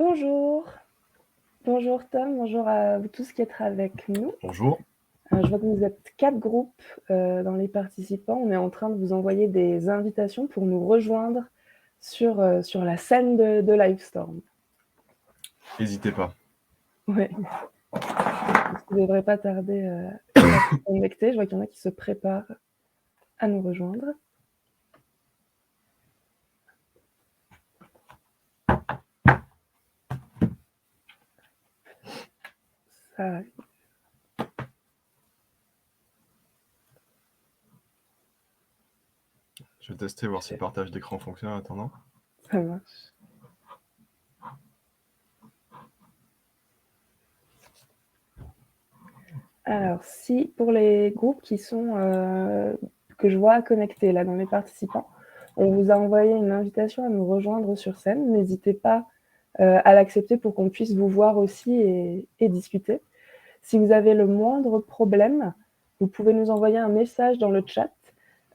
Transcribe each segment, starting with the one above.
Bonjour. Bonjour Tom, bonjour à vous tous qui êtes avec nous. Bonjour. Je vois que vous êtes 4 groupes dans les participants. On est en train de vous envoyer des invitations pour nous rejoindre sur la scène de Livestorm. N'hésitez pas. Ouais. Vous ne devrez pas tarder à se connecter. Je vois qu'il y en a qui se préparent à nous rejoindre. Ça arrive. Je vais tester, voir si le partage d'écran fonctionne en attendant. Ça marche. Alors, si pour les groupes qui sont que je vois connectés là dans les participants, on vous a envoyé une invitation à nous rejoindre sur scène. N'hésitez pas à l'accepter pour qu'on puisse vous voir aussi et discuter. Si vous avez le moindre problème, vous pouvez nous envoyer un message dans le chat.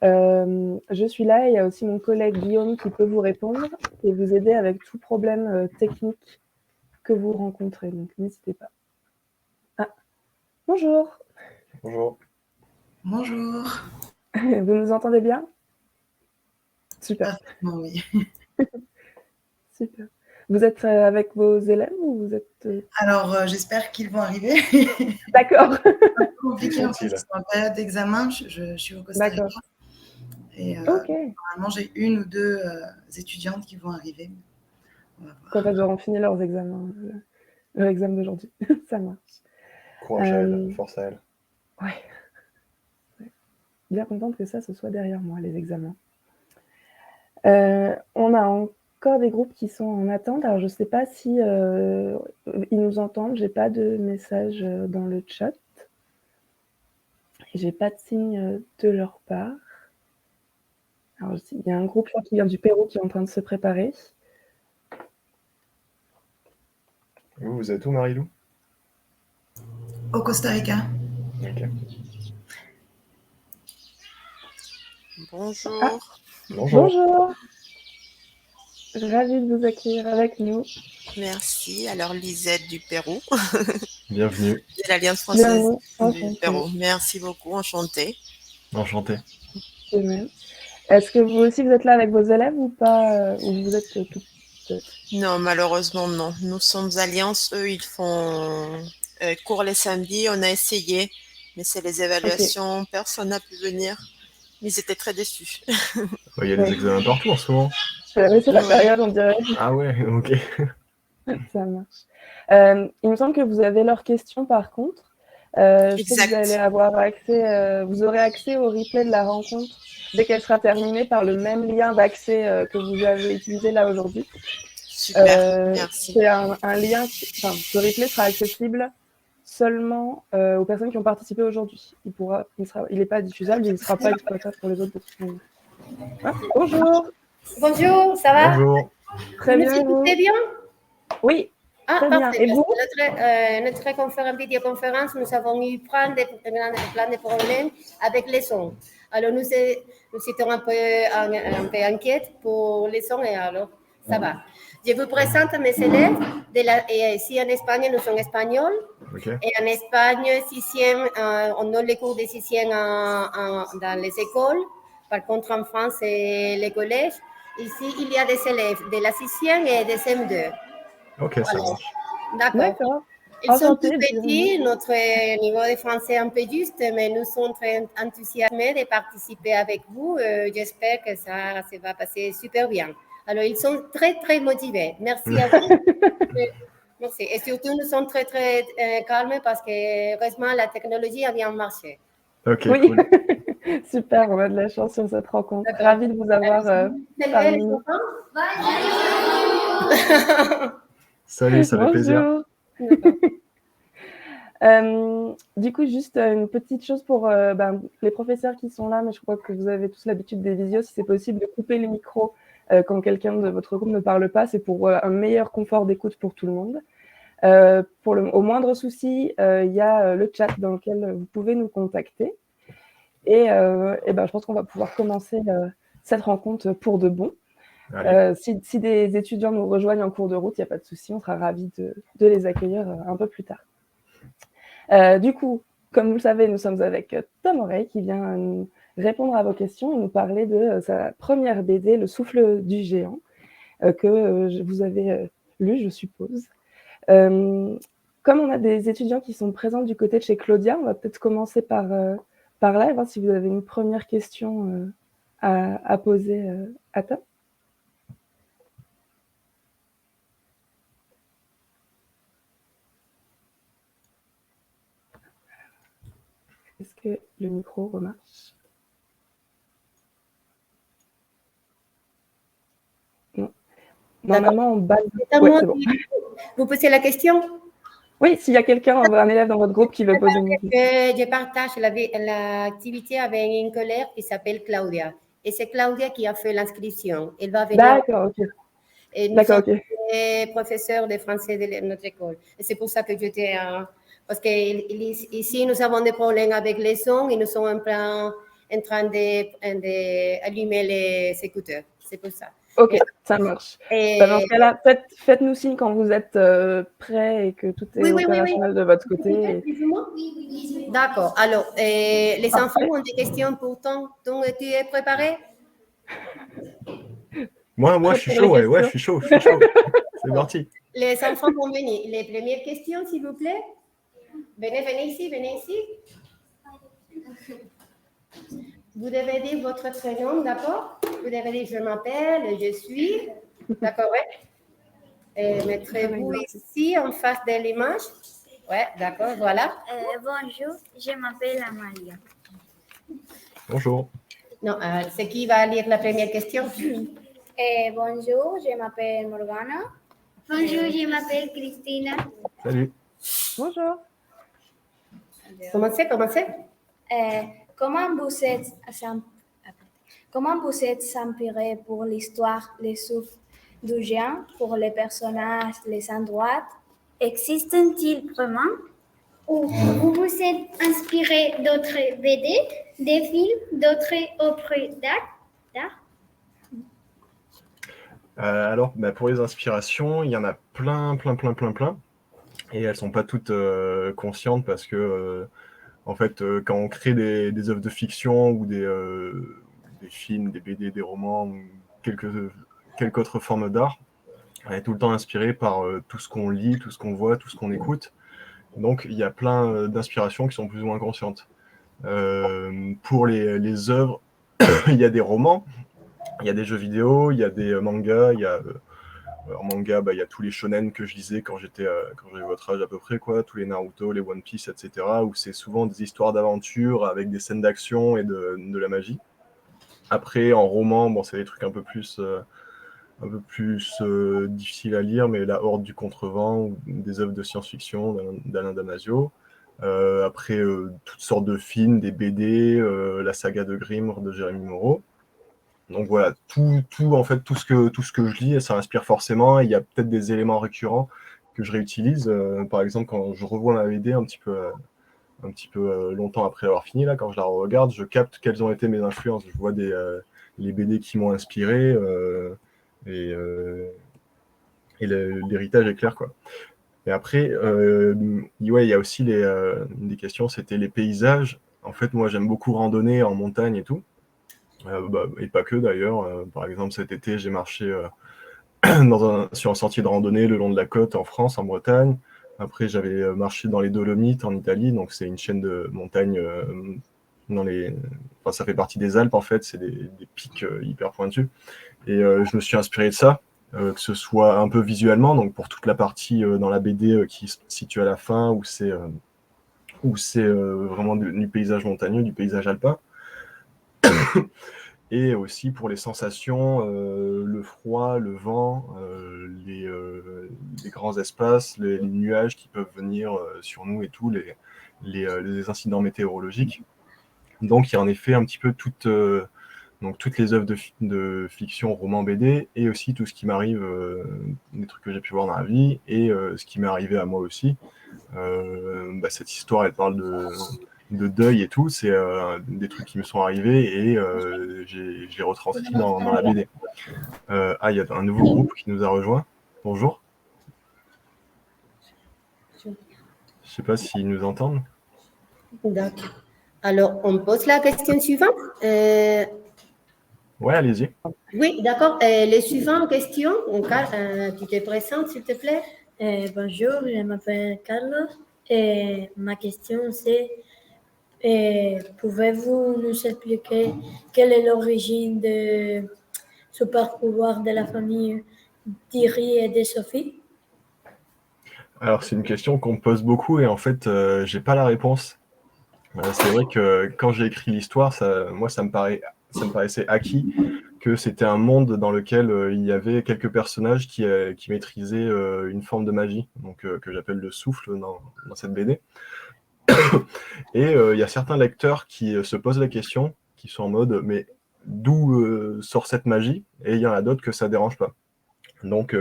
Je suis là, il y a aussi mon collègue Guillaume qui peut vous répondre et vous aider avec tout problème technique que vous rencontrez. Donc, n'hésitez pas. Ah, bonjour. Bonjour. Bonjour. Vous nous entendez bien? Super. Parfaitement, oui. Super. Vous êtes avec vos élèves ou vous êtes... Alors, j'espère qu'ils vont arriver. D'accord. C'est compliqué, en fait, ils sont en période d'examen. Je suis au Costa Rica. D'accord. Et Ok. normalement, j'ai 1 ou 2 étudiantes qui vont arriver. Quand elles auront fini leurs examens, leur examen d'aujourd'hui. Ça marche. Courage à elles, force à elles. Ouais. Bien contente que ça, ce soit derrière moi, les examens. On a encore des groupes qui sont en attente. Alors, je ne sais pas si ils nous entendent. Je n'ai pas de message dans le chat. Et je n'ai pas de signe de leur part. Alors, il y a un groupe qui vient du Pérou qui est en train de se préparer. Vous êtes où, Marilou? Au Costa Rica. Ok. Bonjour. Ah, bonjour. Bonjour. Ravie de vous accueillir avec nous. Merci. Alors, Lisette du Pérou. Bienvenue. De l'Alliance française Bienvenue. du Pérou. Merci beaucoup. Enchantée. Enchanté. De même. Est-ce que vous aussi, vous êtes là avec vos élèves ou pas, ou vous êtes toute seule? Non, malheureusement, non. Nous sommes Alliance. Eux, ils font cours les samedis. On a essayé, mais c'est les évaluations. Okay. Personne n'a pu venir. Ils étaient très déçus. Il y a des examens partout en ce moment. Oui, c'est la période, on dirait. Ah ouais, ok. Ça marche. Il me semble que vous avez leurs questions par contre. Je sais que vous allez avoir accès, vous aurez accès au replay de la rencontre dès qu'elle sera terminée par le même lien d'accès que vous avez utilisé là aujourd'hui. Super, merci. C'est un lien, ce replay sera accessible seulement aux personnes qui ont participé aujourd'hui. Il n'est pas diffusable, il ne sera pas exploitable pour les autres. Ah, bonjour. Bonjour, ça va? Bonjour. Très bien, vous? Bien? Oui. Très bien. Et vous? Notre vidéoconférence, nous avons eu plein de problèmes avec les sons. Alors, nous étions un peu inquiets pour les sons et alors, ça va. Je vous présente mes élèves. Ici en Espagne, nous sommes espagnols. Okay. Et en Espagne, on donne les cours de 6e dans les écoles. Par contre, en France, c'est les collèges. Ici, il y a des élèves de la 6e et des CM2. Ok, ça marche. D'accord. Ils sont tout petits, notre niveau de français est un peu juste, mais nous sommes très enthousiasmés de participer avec vous. J'espère que ça va passer super bien. Alors, ils sont très, très motivés. Merci à vous. Merci. Et surtout, nous sommes très, très calmes parce que, heureusement, la technologie a bien marché. Ok, oui. Cool. Super, on a de la chance sur cette rencontre. Ravie de vous avoir parmi nous. Salut, ça fait plaisir. Du coup, juste une petite chose pour les professeurs qui sont là, mais je crois que vous avez tous l'habitude des visios, si c'est possible, de couper les micros quand quelqu'un de votre groupe ne parle pas, c'est pour un meilleur confort d'écoute pour tout le monde. Au moindre souci, il y a le chat dans lequel vous pouvez nous contacter. Et je pense qu'on va pouvoir commencer cette rencontre pour de bon. Si des étudiants nous rejoignent en cours de route, il n'y a pas de souci, on sera ravis de les accueillir un peu plus tard. Du coup, comme vous le savez, nous sommes avec Tom Oreille qui vient nous répondre à vos questions et nous parler de sa première BD, Le souffle du géant, que vous avez lu, je suppose. Comme on a des étudiants qui sont présents du côté de chez Claudia, on va peut-être commencer par là et voir si vous avez une première question à poser à Tom. Est-ce que le micro remarche? Non. Normalement, en bas. Ouais, c'est bon. Vous posez la question? Oui, s'il y a quelqu'un, un élève dans votre groupe qui veut poser une question. Je partage l'activité avec une collègue qui s'appelle Claudia. Et c'est Claudia qui a fait l'inscription. Elle va venir. D'accord, ok. Et nous sommes des professeurs de français de notre école. Et c'est pour ça que j'étais... parce qu'ici, nous avons des problèmes avec les sons et nous sommes en train d'allumer les écouteurs. C'est pour ça. Ok, ça marche. Dans ce cas-là, faites-nous signe quand vous êtes prêts et que tout est opérationnel de votre côté. Oui. D'accord. Alors, les enfants ont des questions pour Tom. Donc, tu es préparé? Moi, je suis chaud, ouais, je suis chaud. C'est parti. Les enfants vont venir. Les premières questions, s'il vous plaît. Venez ici. Vous devez dire votre prénom, d'accord? Vous devez dire je m'appelle, je suis, d'accord, ouais? Mettrez-vous ici en face de l'image. Ouais, d'accord, voilà. Bonjour, je m'appelle Amalia. Bonjour. Non, c'est qui va lire la première question? Bonjour, je m'appelle Morgana. Bonjour, je m'appelle Christina. Salut. Bonjour. Commencez. Comment vous êtes inspiré pour l'histoire, les souffles du géant, pour les personnages, les endroits? Existent-ils vraiment? Ou vous vous êtes inspiré d'autres BD, des films, d'autres œuvres d'art? Alors, pour les inspirations, il y en a plein. Et elles sont pas toutes conscientes parce que, en fait, quand on crée des œuvres de fiction ou des films, des BD, des romans ou quelque autre forme d'art, on est tout le temps inspiré par tout ce qu'on lit, tout ce qu'on voit, tout ce qu'on écoute. Donc, il y a plein d'inspirations qui sont plus ou moins conscientes. Pour les œuvres, il y a des romans, il y a des jeux vidéo, il y a des mangas, en manga, il y a tous les shonen que je lisais quand j'avais votre âge à peu près, quoi, tous les Naruto, les One Piece, etc., où c'est souvent des histoires d'aventure avec des scènes d'action et de la magie. Après, en roman, c'est des trucs un peu plus difficiles à lire, mais La Horde du Contrevent, ou des œuvres de science-fiction d'Alain Damasio. Après, toutes sortes de films, des BD, la saga de Grimm de Jérémy Moreau. Donc voilà, tout ce que je lis, ça inspire forcément. Il y a peut-être des éléments récurrents que je réutilise. Par exemple, quand je revois ma BD un petit peu longtemps après avoir fini, là, quand je la regarde, je capte quelles ont été mes influences. Je vois les BD qui m'ont inspiré et l'héritage est clair, quoi. Et après, il y a aussi des questions, c'était les paysages. En fait, moi, j'aime beaucoup randonner en montagne et tout. Et pas que d'ailleurs. Par exemple, cet été, j'ai marché sur un sentier de randonnée le long de la côte en France, en Bretagne. Après, j'avais marché dans les Dolomites en Italie, donc c'est une chaîne de montagnes ça fait partie des Alpes en fait, c'est des pics hyper pointus. Et je me suis inspiré de ça, que ce soit un peu visuellement, donc pour toute la partie dans la BD qui se situe à la fin, où c'est vraiment du paysage montagneux, du paysage alpin. Et aussi pour les sensations, le froid, le vent, les grands espaces, les nuages qui peuvent venir sur nous et tout, les incidents météorologiques. Donc il y a en effet un petit peu toutes les œuvres de fiction, romans, BD, et aussi tout ce qui m'arrive, des trucs que j'ai pu voir dans la vie, et ce qui m'est arrivé à moi aussi. Cette histoire, elle parle deuil et tout, c'est des trucs qui me sont arrivés et je les retranscris dans la BD. Il y a un nouveau groupe qui nous a rejoint. Bonjour. Je ne sais pas s'ils nous entendent. D'accord. Alors, on pose la question suivante. Ouais, allez-y. Oui, d'accord. Les suivantes questions, tu te présentes, s'il te plaît. Bonjour, je m'appelle Carlos. Ma question c'est, pouvez-vous nous expliquer quelle est l'origine de super pouvoir de la famille d'Iri et de Sophie? Alors, c'est une question qu'on me pose beaucoup et en fait, j'ai pas la réponse. C'est vrai que quand j'ai écrit l'histoire, ça me paraissait acquis que c'était un monde dans lequel il y avait quelques personnages qui maîtrisaient une forme de magie, donc que j'appelle le souffle dans cette BD. Et il y a certains lecteurs qui se posent la question, qui sont en mode mais d'où sort cette magie? Et il y en a d'autres que ça dérange pas. Donc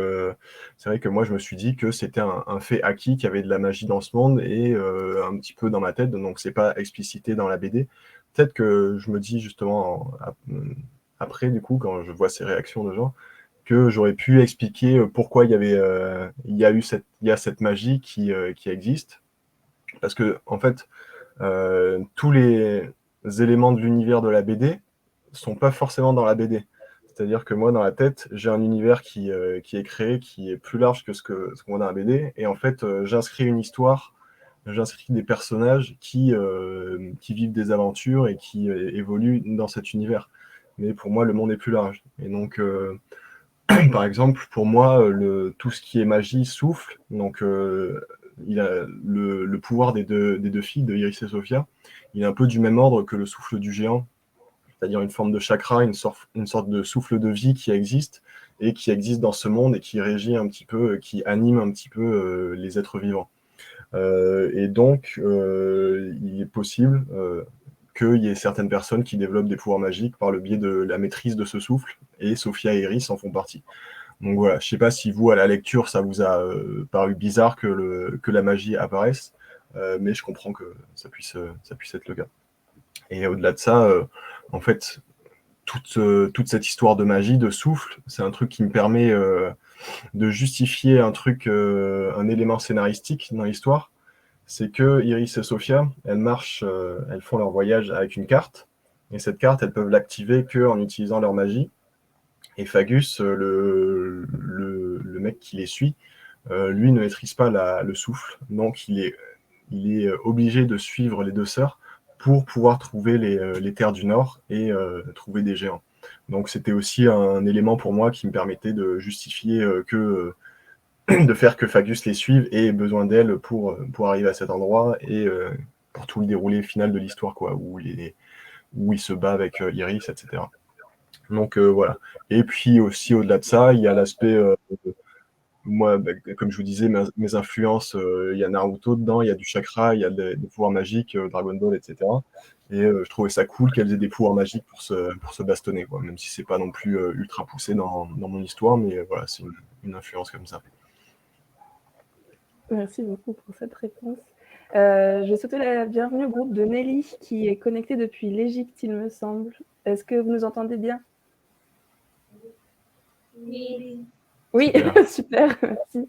c'est vrai que moi je me suis dit que c'était un fait acquis, qu'il y avait de la magie dans ce monde et un petit peu dans ma tête, donc c'est pas explicité dans la BD. Peut-être que je me dis justement après du coup quand je vois ces réactions de gens que j'aurais pu expliquer pourquoi il y a cette magie qui existe, parce que en fait tous les éléments de l'univers de la BD sont pas forcément dans la BD. C'est-à-dire que moi, dans la tête, j'ai un univers qui est créé, qui est plus large que ce qu'on voit dans la BD. Et en fait, j'inscris une histoire, j'inscris des personnages qui vivent des aventures et qui évoluent dans cet univers. Mais pour moi, le monde est plus large. Et donc, par exemple, pour moi, tout ce qui est magie souffle. Donc, il a le pouvoir des deux filles, de Iris et Sophia. Il est un peu du même ordre que le souffle du géant, c'est-à-dire une forme de chakra, une sorte de souffle de vie qui existe et qui existe dans ce monde et qui régit un petit peu, qui anime un petit peu les êtres vivants. Et donc, il est possible qu'il y ait certaines personnes qui développent des pouvoirs magiques par le biais de la maîtrise de ce souffle, et Sophia et Iris en font partie. Donc voilà, je ne sais pas si vous, à la lecture, ça vous a paru bizarre que la magie apparaisse, mais je comprends que ça puisse être le cas. Et au-delà de ça, en fait, toute cette histoire de magie, de souffle, c'est un truc qui me permet de justifier un élément scénaristique dans l'histoire. C'est que Iris et Sophia, elles font leur voyage avec une carte, et cette carte, elles peuvent l'activer qu'en utilisant leur magie. Et Fagus, le mec qui les suit, lui ne maîtrise pas le souffle, donc il est obligé de suivre les deux sœurs pour pouvoir trouver les terres du Nord et trouver des géants. Donc c'était aussi un élément pour moi qui me permettait de justifier de faire que Fagus les suive et ait besoin d'elle pour arriver à cet endroit et pour tout le déroulé final de l'histoire, quoi, où il se bat avec Iris, etc. Donc voilà. Et puis aussi au-delà de ça, il y a l'aspect moi, comme je vous disais, mes influences, il y a Naruto dedans, il y a du chakra, il y a des pouvoirs magiques, Dragon Ball, etc. Et je trouvais ça cool qu'elles aient des pouvoirs magiques pour se bastonner, quoi. Même si c'est pas non plus ultra poussé dans mon histoire, mais voilà, c'est une influence comme ça. Merci beaucoup pour cette réponse. Je vais souhaiter la bienvenue au groupe de Nelly, qui est connecté depuis l'Égypte, il me semble. Est-ce que vous nous entendez bien? Oui. Oui, super, merci.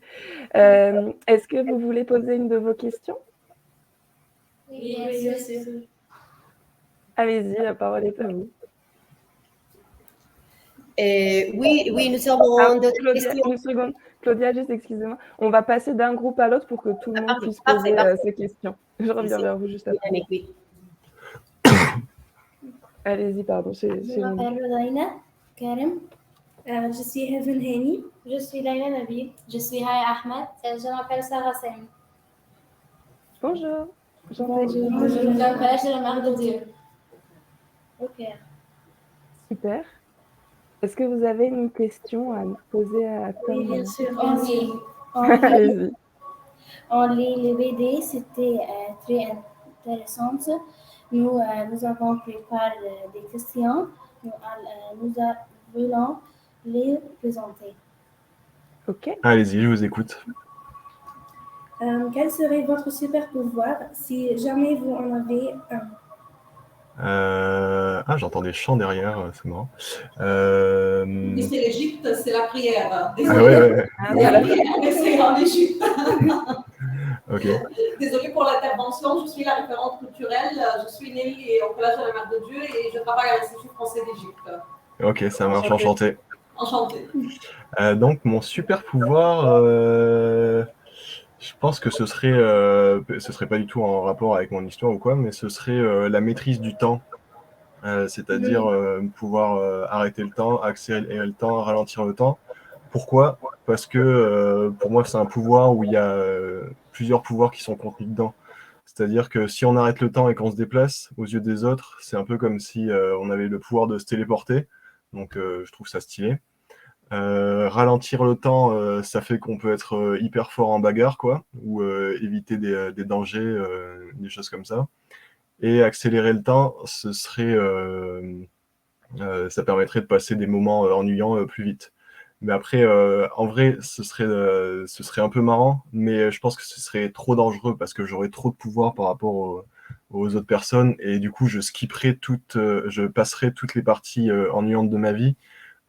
Est-ce que vous voulez poser une de vos questions? Oui, bien sûr. Allez-y, la parole est à vous. Oui, nous avons d'autres questions. Une seconde. Claudia, juste excusez-moi. On va passer d'un groupe à l'autre pour que tout le monde puisse poser ses questions. Je reviens vers vous juste après. Oui. Allez-y, pardon. Je m'appelle Rodina Karim. Je suis Heaven Hani. Je suis Laila Nabil. Je suis Haya Ahmed. Je m'appelle Sarah Sami. Bonjour. Bonjour. Je m'appelle la Mère de Dieu. Ok. Super. Est-ce que vous avez une question à nous poser à Tom? Oui, bien sûr. Allez-y. On lit les BD, c'était très intéressant. Nous avons préparé des questions. Nous voulons les présenter. Ok. Allez-y, je vous écoute. Quel serait votre super pouvoir si jamais vous en avez un? J'entends des chants derrière, c'est marrant. C'est l'Égypte, c'est la prière. Désolée. Ouais. C'est la prière, mais c'est en Égypte. Ok. Désolée pour l'intervention, je suis la référente culturelle, je suis née au Collège de la Mère de Dieu et je travaille à l'Institut français d'Égypte. Ok, ça marche, enchanté. Enchantée. Donc, mon super pouvoir, je pense que ce serait pas du tout en rapport avec mon histoire ou quoi, mais ce serait la maîtrise du temps. C'est-à-dire pouvoir arrêter le temps, accélérer le temps, ralentir le temps. Pourquoi? Parce que pour moi, c'est un pouvoir où il y a plusieurs pouvoirs qui sont contenus dedans. C'est-à-dire que si on arrête le temps et qu'on se déplace, aux yeux des autres, c'est un peu comme si on avait le pouvoir de se téléporter. Donc, je trouve ça stylé. Ralentir le temps, ça fait qu'on peut être hyper fort en bagarre, quoi, ou éviter des dangers, des choses comme ça. Et accélérer le temps, ça permettrait de passer des moments ennuyants plus vite. Mais après, en vrai, ce serait un peu marrant, mais je pense que ce serait trop dangereux parce que j'aurais trop de pouvoir par rapport aux autres personnes et du coup, je passerais toutes les parties ennuyantes de ma vie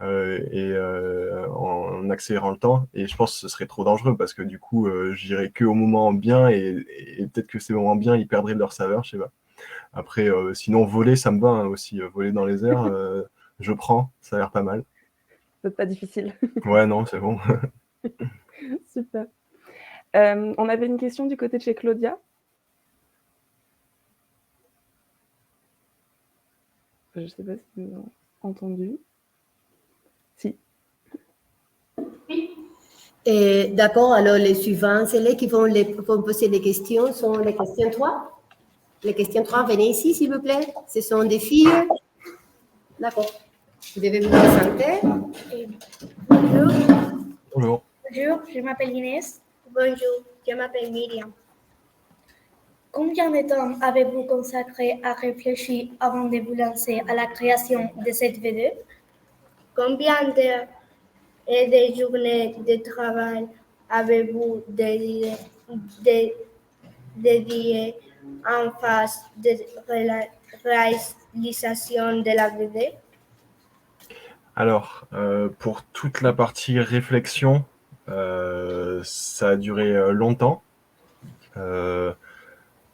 en accélérant le temps. Et je pense que ce serait trop dangereux parce que du coup, j'irais que au moment bien et peut-être que ces moments bien, ils perdraient de leur saveur, je sais pas. Après, sinon, voler, ça me va hein, aussi. Voler dans les airs, je prends, ça a l'air pas mal. C'est pas difficile. Ouais, non, c'est bon. Super. On avait une question du côté de chez Claudia. Je ne sais pas si vous avez entendu. Si. D'accord, alors les suivants, c'est les qui vont poser des questions, sont les questions 3. Les questions 3, venez ici, s'il vous plaît. Ce sont des filles. D'accord. Vous devez vous présenter. Bonjour. Bonjour. Bonjour, je m'appelle Inès. Bonjour, je m'appelle Myriam. Combien de temps avez-vous consacré à réfléchir avant de vous lancer à la création de cette vidéo? Combien d'heures et de journées de travail avez-vous dédié en phase de réalisation de la vidéo? Alors, pour toute la partie réflexion, ça a duré longtemps.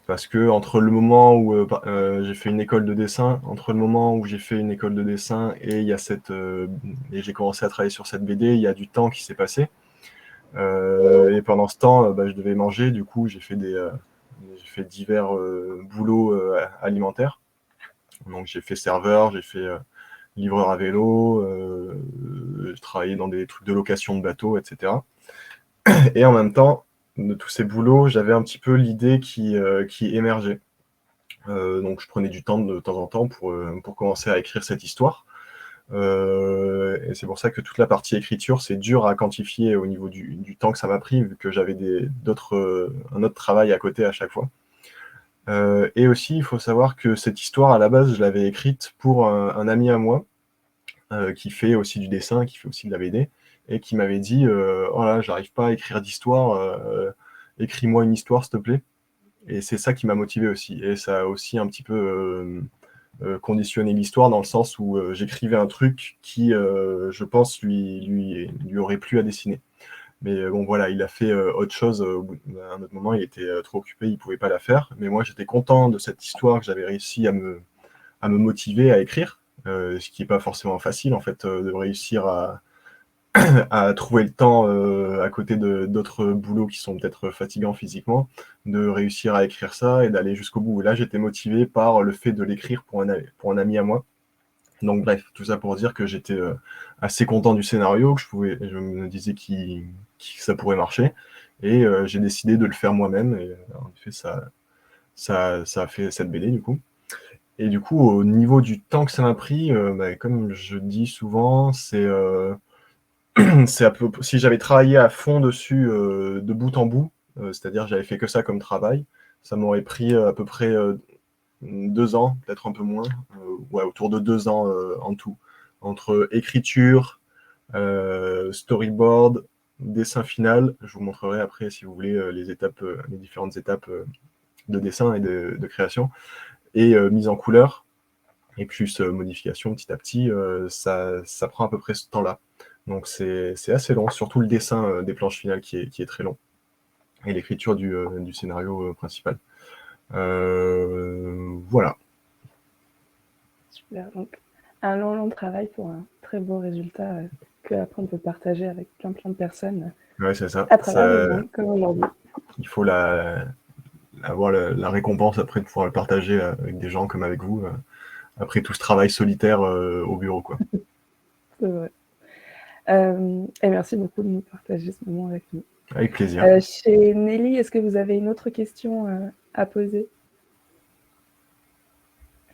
Parce que entre le moment où j'ai fait une école de dessin, entre le moment où j'ai fait une école de dessin et et j'ai commencé à travailler sur cette BD, il y a du temps qui s'est passé. Et pendant ce temps, je devais manger. Du coup, j'ai fait divers boulots alimentaires. Donc, j'ai fait serveur, j'ai fait livreur à vélo, j'ai travaillé dans des trucs de location de bateaux, etc. Et en même temps, de tous ces boulots, j'avais un petit peu l'idée qui émergeait. Donc je prenais du temps de temps en temps pour commencer à écrire cette histoire. Et c'est pour ça que toute la partie écriture, c'est dur à quantifier au niveau du temps que ça m'a pris, vu que j'avais un autre travail à côté à chaque fois. Et aussi, il faut savoir que cette histoire, à la base, je l'avais écrite pour un ami à moi, qui fait aussi du dessin, qui fait aussi de la BD, et qui m'avait dit oh là, j'arrive pas à écrire d'histoire, écris-moi une histoire, s'il te plaît. Et c'est ça qui m'a motivé aussi. Et ça a aussi un petit peu conditionné l'histoire dans le sens où j'écrivais un truc qui, je pense, lui aurait plu à dessiner. Mais bon, voilà, il a fait autre chose. À un autre moment, il était trop occupé, il pouvait pas la faire. Mais moi, j'étais content de cette histoire que j'avais réussi à me motiver à écrire. Ce qui n'est pas forcément facile, en fait, de réussir à trouver le temps à côté d'autres boulots qui sont peut-être fatigants physiquement, de réussir à écrire ça et d'aller jusqu'au bout. Et là, j'étais motivé par le fait de l'écrire pour un ami à moi. Donc bref, tout ça pour dire que j'étais assez content du scénario, que je me disais que ça pourrait marcher, et j'ai décidé de le faire moi-même, et en effet, ça a fait cette BD du coup. Et du coup, au niveau du temps que ça m'a pris, comme je dis souvent, c'est si j'avais travaillé à fond dessus de bout en bout, c'est-à-dire j'avais fait que ça comme travail, ça m'aurait pris à peu près 2 ans, peut-être un peu moins, autour de 2 ans en tout, entre écriture, storyboard, dessin final, je vous montrerai après, si vous voulez, les différentes étapes de dessin et de création, et mise en couleur, et plus modification petit à petit, ça prend à peu près ce temps-là. Donc c'est assez long, surtout le dessin des planches finales qui est très long, et l'écriture du scénario principal. Voilà. Super. Donc, un long travail pour un très beau résultat que après on peut partager avec plein de personnes Ouais, c'est ça. à travers le monde, comme aujourd'hui. Il faut avoir la récompense après de pouvoir le partager avec des gens comme avec vous, après tout ce travail solitaire au bureau, quoi. C'est vrai. Et merci beaucoup de nous partager ce moment avec nous. Avec plaisir. Chez Nelly, est-ce que vous avez une autre question à poser?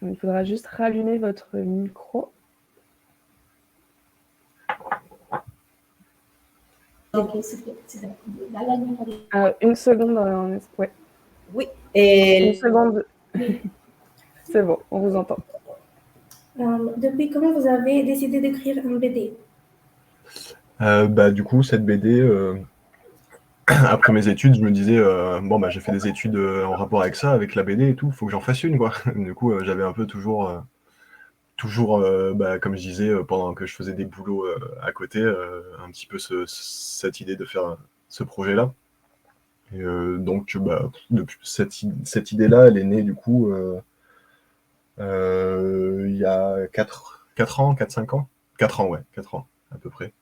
Il faudra juste rallumer votre micro. Une seconde, ouais. Oui. Une seconde. C'est bon, on vous entend. Depuis quand vous avez décidé d'écrire un BD? Du coup, cette BD, après mes études, je me disais, j'ai fait des études en rapport avec ça, avec la BD et tout, faut que j'en fasse une, quoi. Du coup, j'avais un peu toujours, comme je disais, pendant que je faisais des boulots à côté, un petit peu cette idée de faire ce projet-là. Et donc, depuis cette idée-là, elle est née, du coup, il y a 4 ans, 4-5 ans. 4 ans, ouais, 4 ans, à peu près.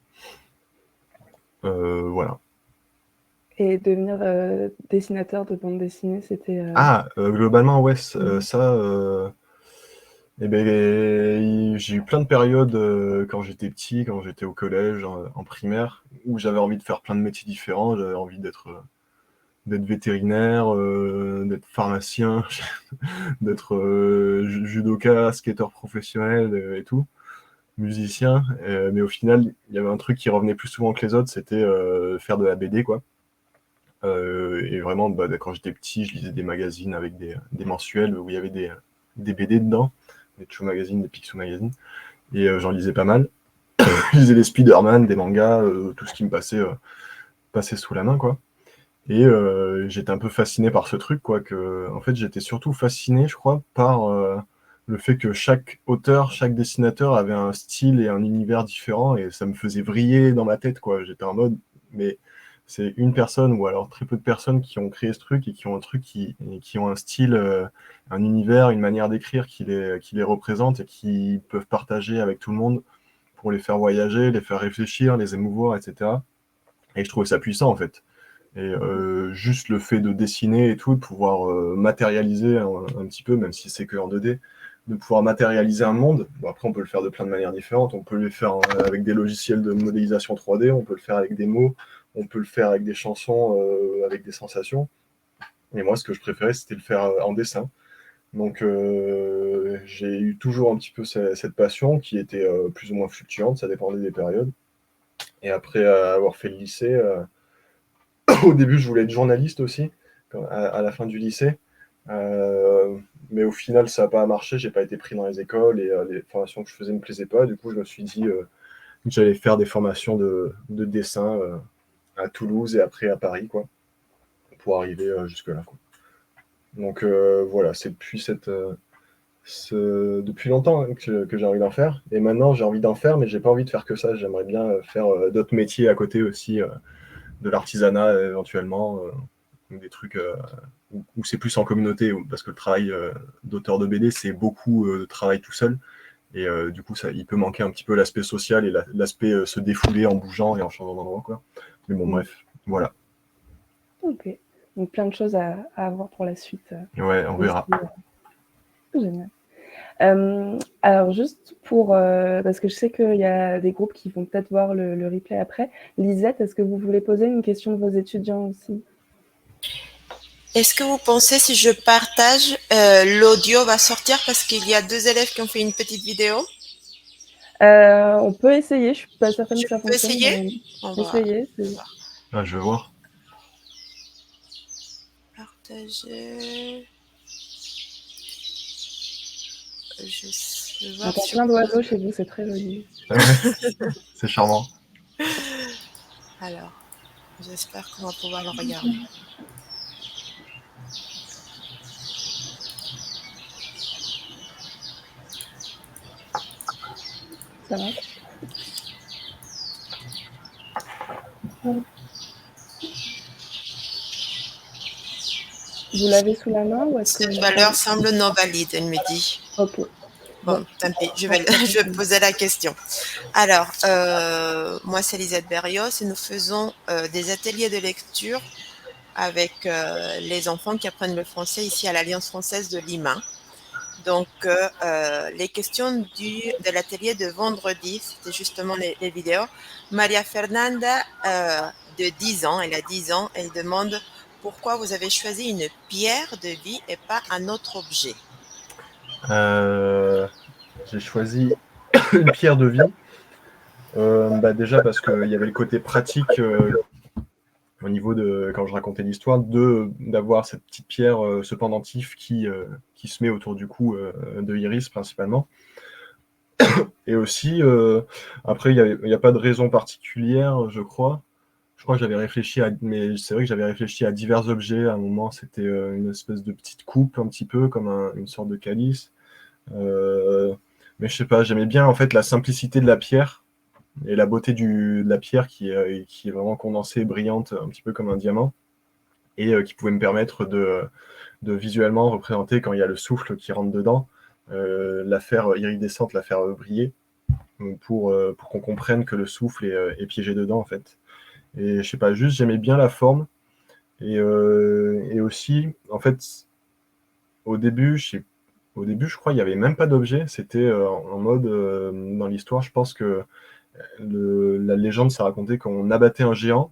Voilà. Et devenir dessinateur de bande dessinée, c'était... Globalement, ouais, ça... j'ai eu plein de périodes quand j'étais petit, quand j'étais au collège, en primaire, où j'avais envie de faire plein de métiers différents. J'avais envie d'être vétérinaire, d'être pharmacien, d'être judoka, skateur professionnel et tout, musicien. Mais au final, il y avait un truc qui revenait plus souvent que les autres, c'était faire de la BD, quoi. Et vraiment, quand j'étais petit, je lisais des magazines avec des mensuels où il y avait des BD dedans, des Chou Magazine, des Picsou Magazine, et j'en lisais pas mal. Je lisais des Spider-Man, des mangas, tout ce qui me passait sous la main, quoi. Et j'étais un peu fasciné par ce truc, quoi, en fait, j'étais surtout fasciné, je crois, par le fait que chaque auteur, chaque dessinateur avait un style et un univers différent, et ça me faisait vriller dans ma tête, quoi. J'étais en mode, mais c'est une personne, ou alors très peu de personnes qui ont créé ce truc, et qui ont un truc, qui ont un style, un univers, une manière d'écrire qui les représente, et qui peuvent partager avec tout le monde pour les faire voyager, les faire réfléchir, les émouvoir, etc. Et je trouvais ça puissant, en fait. Et juste le fait de dessiner et tout, de pouvoir matérialiser un petit peu, même si c'est que en 2D, de pouvoir matérialiser un monde. Bon, après, on peut le faire de plein de manières différentes. On peut le faire avec des logiciels de modélisation 3D, on peut le faire avec des mots, on peut le faire avec des chansons, avec des sensations. Et moi, ce que je préférais, c'était le faire en dessin. Donc, j'ai eu toujours un petit peu cette passion qui était plus ou moins fluctuante, ça dépendait des périodes. Et après avoir fait le lycée, au début, je voulais être journaliste aussi, à la fin du lycée. Mais au final, ça n'a pas marché. J'ai pas été pris dans les écoles et les formations que je faisais ne me plaisaient pas. Du coup, je me suis dit que j'allais faire des formations de dessin à Toulouse et après à Paris, quoi, pour arriver jusque-là, quoi. Donc voilà, c'est depuis depuis longtemps que j'ai envie d'en faire. Et maintenant, j'ai envie d'en faire, mais j'ai pas envie de faire que ça. J'aimerais bien faire d'autres métiers à côté aussi, de l'artisanat éventuellement, des trucs où c'est plus en communauté, parce que le travail d'auteur de BD, c'est beaucoup de travail tout seul. Et du coup, il peut manquer un petit peu l'aspect social et l'aspect se défouler en bougeant et en changeant d'endroit, quoi. Mais bon, bref, voilà. Ok. Donc plein de choses à avoir pour la suite. Ouais, on verra. Génial. Alors juste parce que je sais qu'il y a des groupes qui vont peut-être voir le replay après. Lisette, est-ce que vous voulez poser une question de vos étudiants aussi? Est-ce que vous pensez, si je partage, l'audio va sortir parce qu'il y a 2 élèves qui ont fait une petite vidéo? On peut essayer, je suis pas certaine que ça fonctionne. Essayer? Essayer. Je vais voir. Partager. On entend plein d'oiseaux chez vous, c'est très joli. C'est charmant. Alors, J'espère qu'on va pouvoir le regarder. Ça va? Vous l'avez sous la main ou est-ce que... Cette valeur semble non valide, elle me dit. Ok. Bon, tant pis, je vais poser la question. Alors, moi, c'est Lisette Berrios et nous faisons des ateliers de lecture avec les enfants qui apprennent le français ici à l'Alliance française de Lima. Donc, les questions de l'atelier de vendredi, c'était justement les vidéos. Maria Fernanda, de 10 ans, elle a 10 ans, elle demande pourquoi vous avez choisi une pierre de vie et pas un autre objet. J'ai choisi une pierre de vie. Déjà parce qu'il y avait le côté pratique au niveau de, quand je racontais l'histoire, d'avoir cette petite pierre, ce pendentif qui se met autour du cou de Iris principalement. Et aussi, après, il n'y a pas de raison particulière, je crois. Je crois que j'avais réfléchi mais c'est vrai que j'avais réfléchi à divers objets. À un moment, c'était une espèce de petite coupe, un petit peu, comme une sorte de calice. Mais je sais pas, j'aimais bien en fait la simplicité de la pierre et la beauté de la pierre qui est vraiment condensée, brillante, un petit peu comme un diamant, et qui pouvait me permettre de visuellement représenter quand il y a le souffle qui rentre dedans, la faire iridescente, la faire briller, pour qu'on comprenne que le souffle est piégé dedans en fait. Et je sais pas, juste j'aimais bien la forme, et aussi en fait au début je crois il n'y avait même pas d'objet, c'était en mode dans l'histoire, je pense que la légende ça racontait qu'on abattait un géant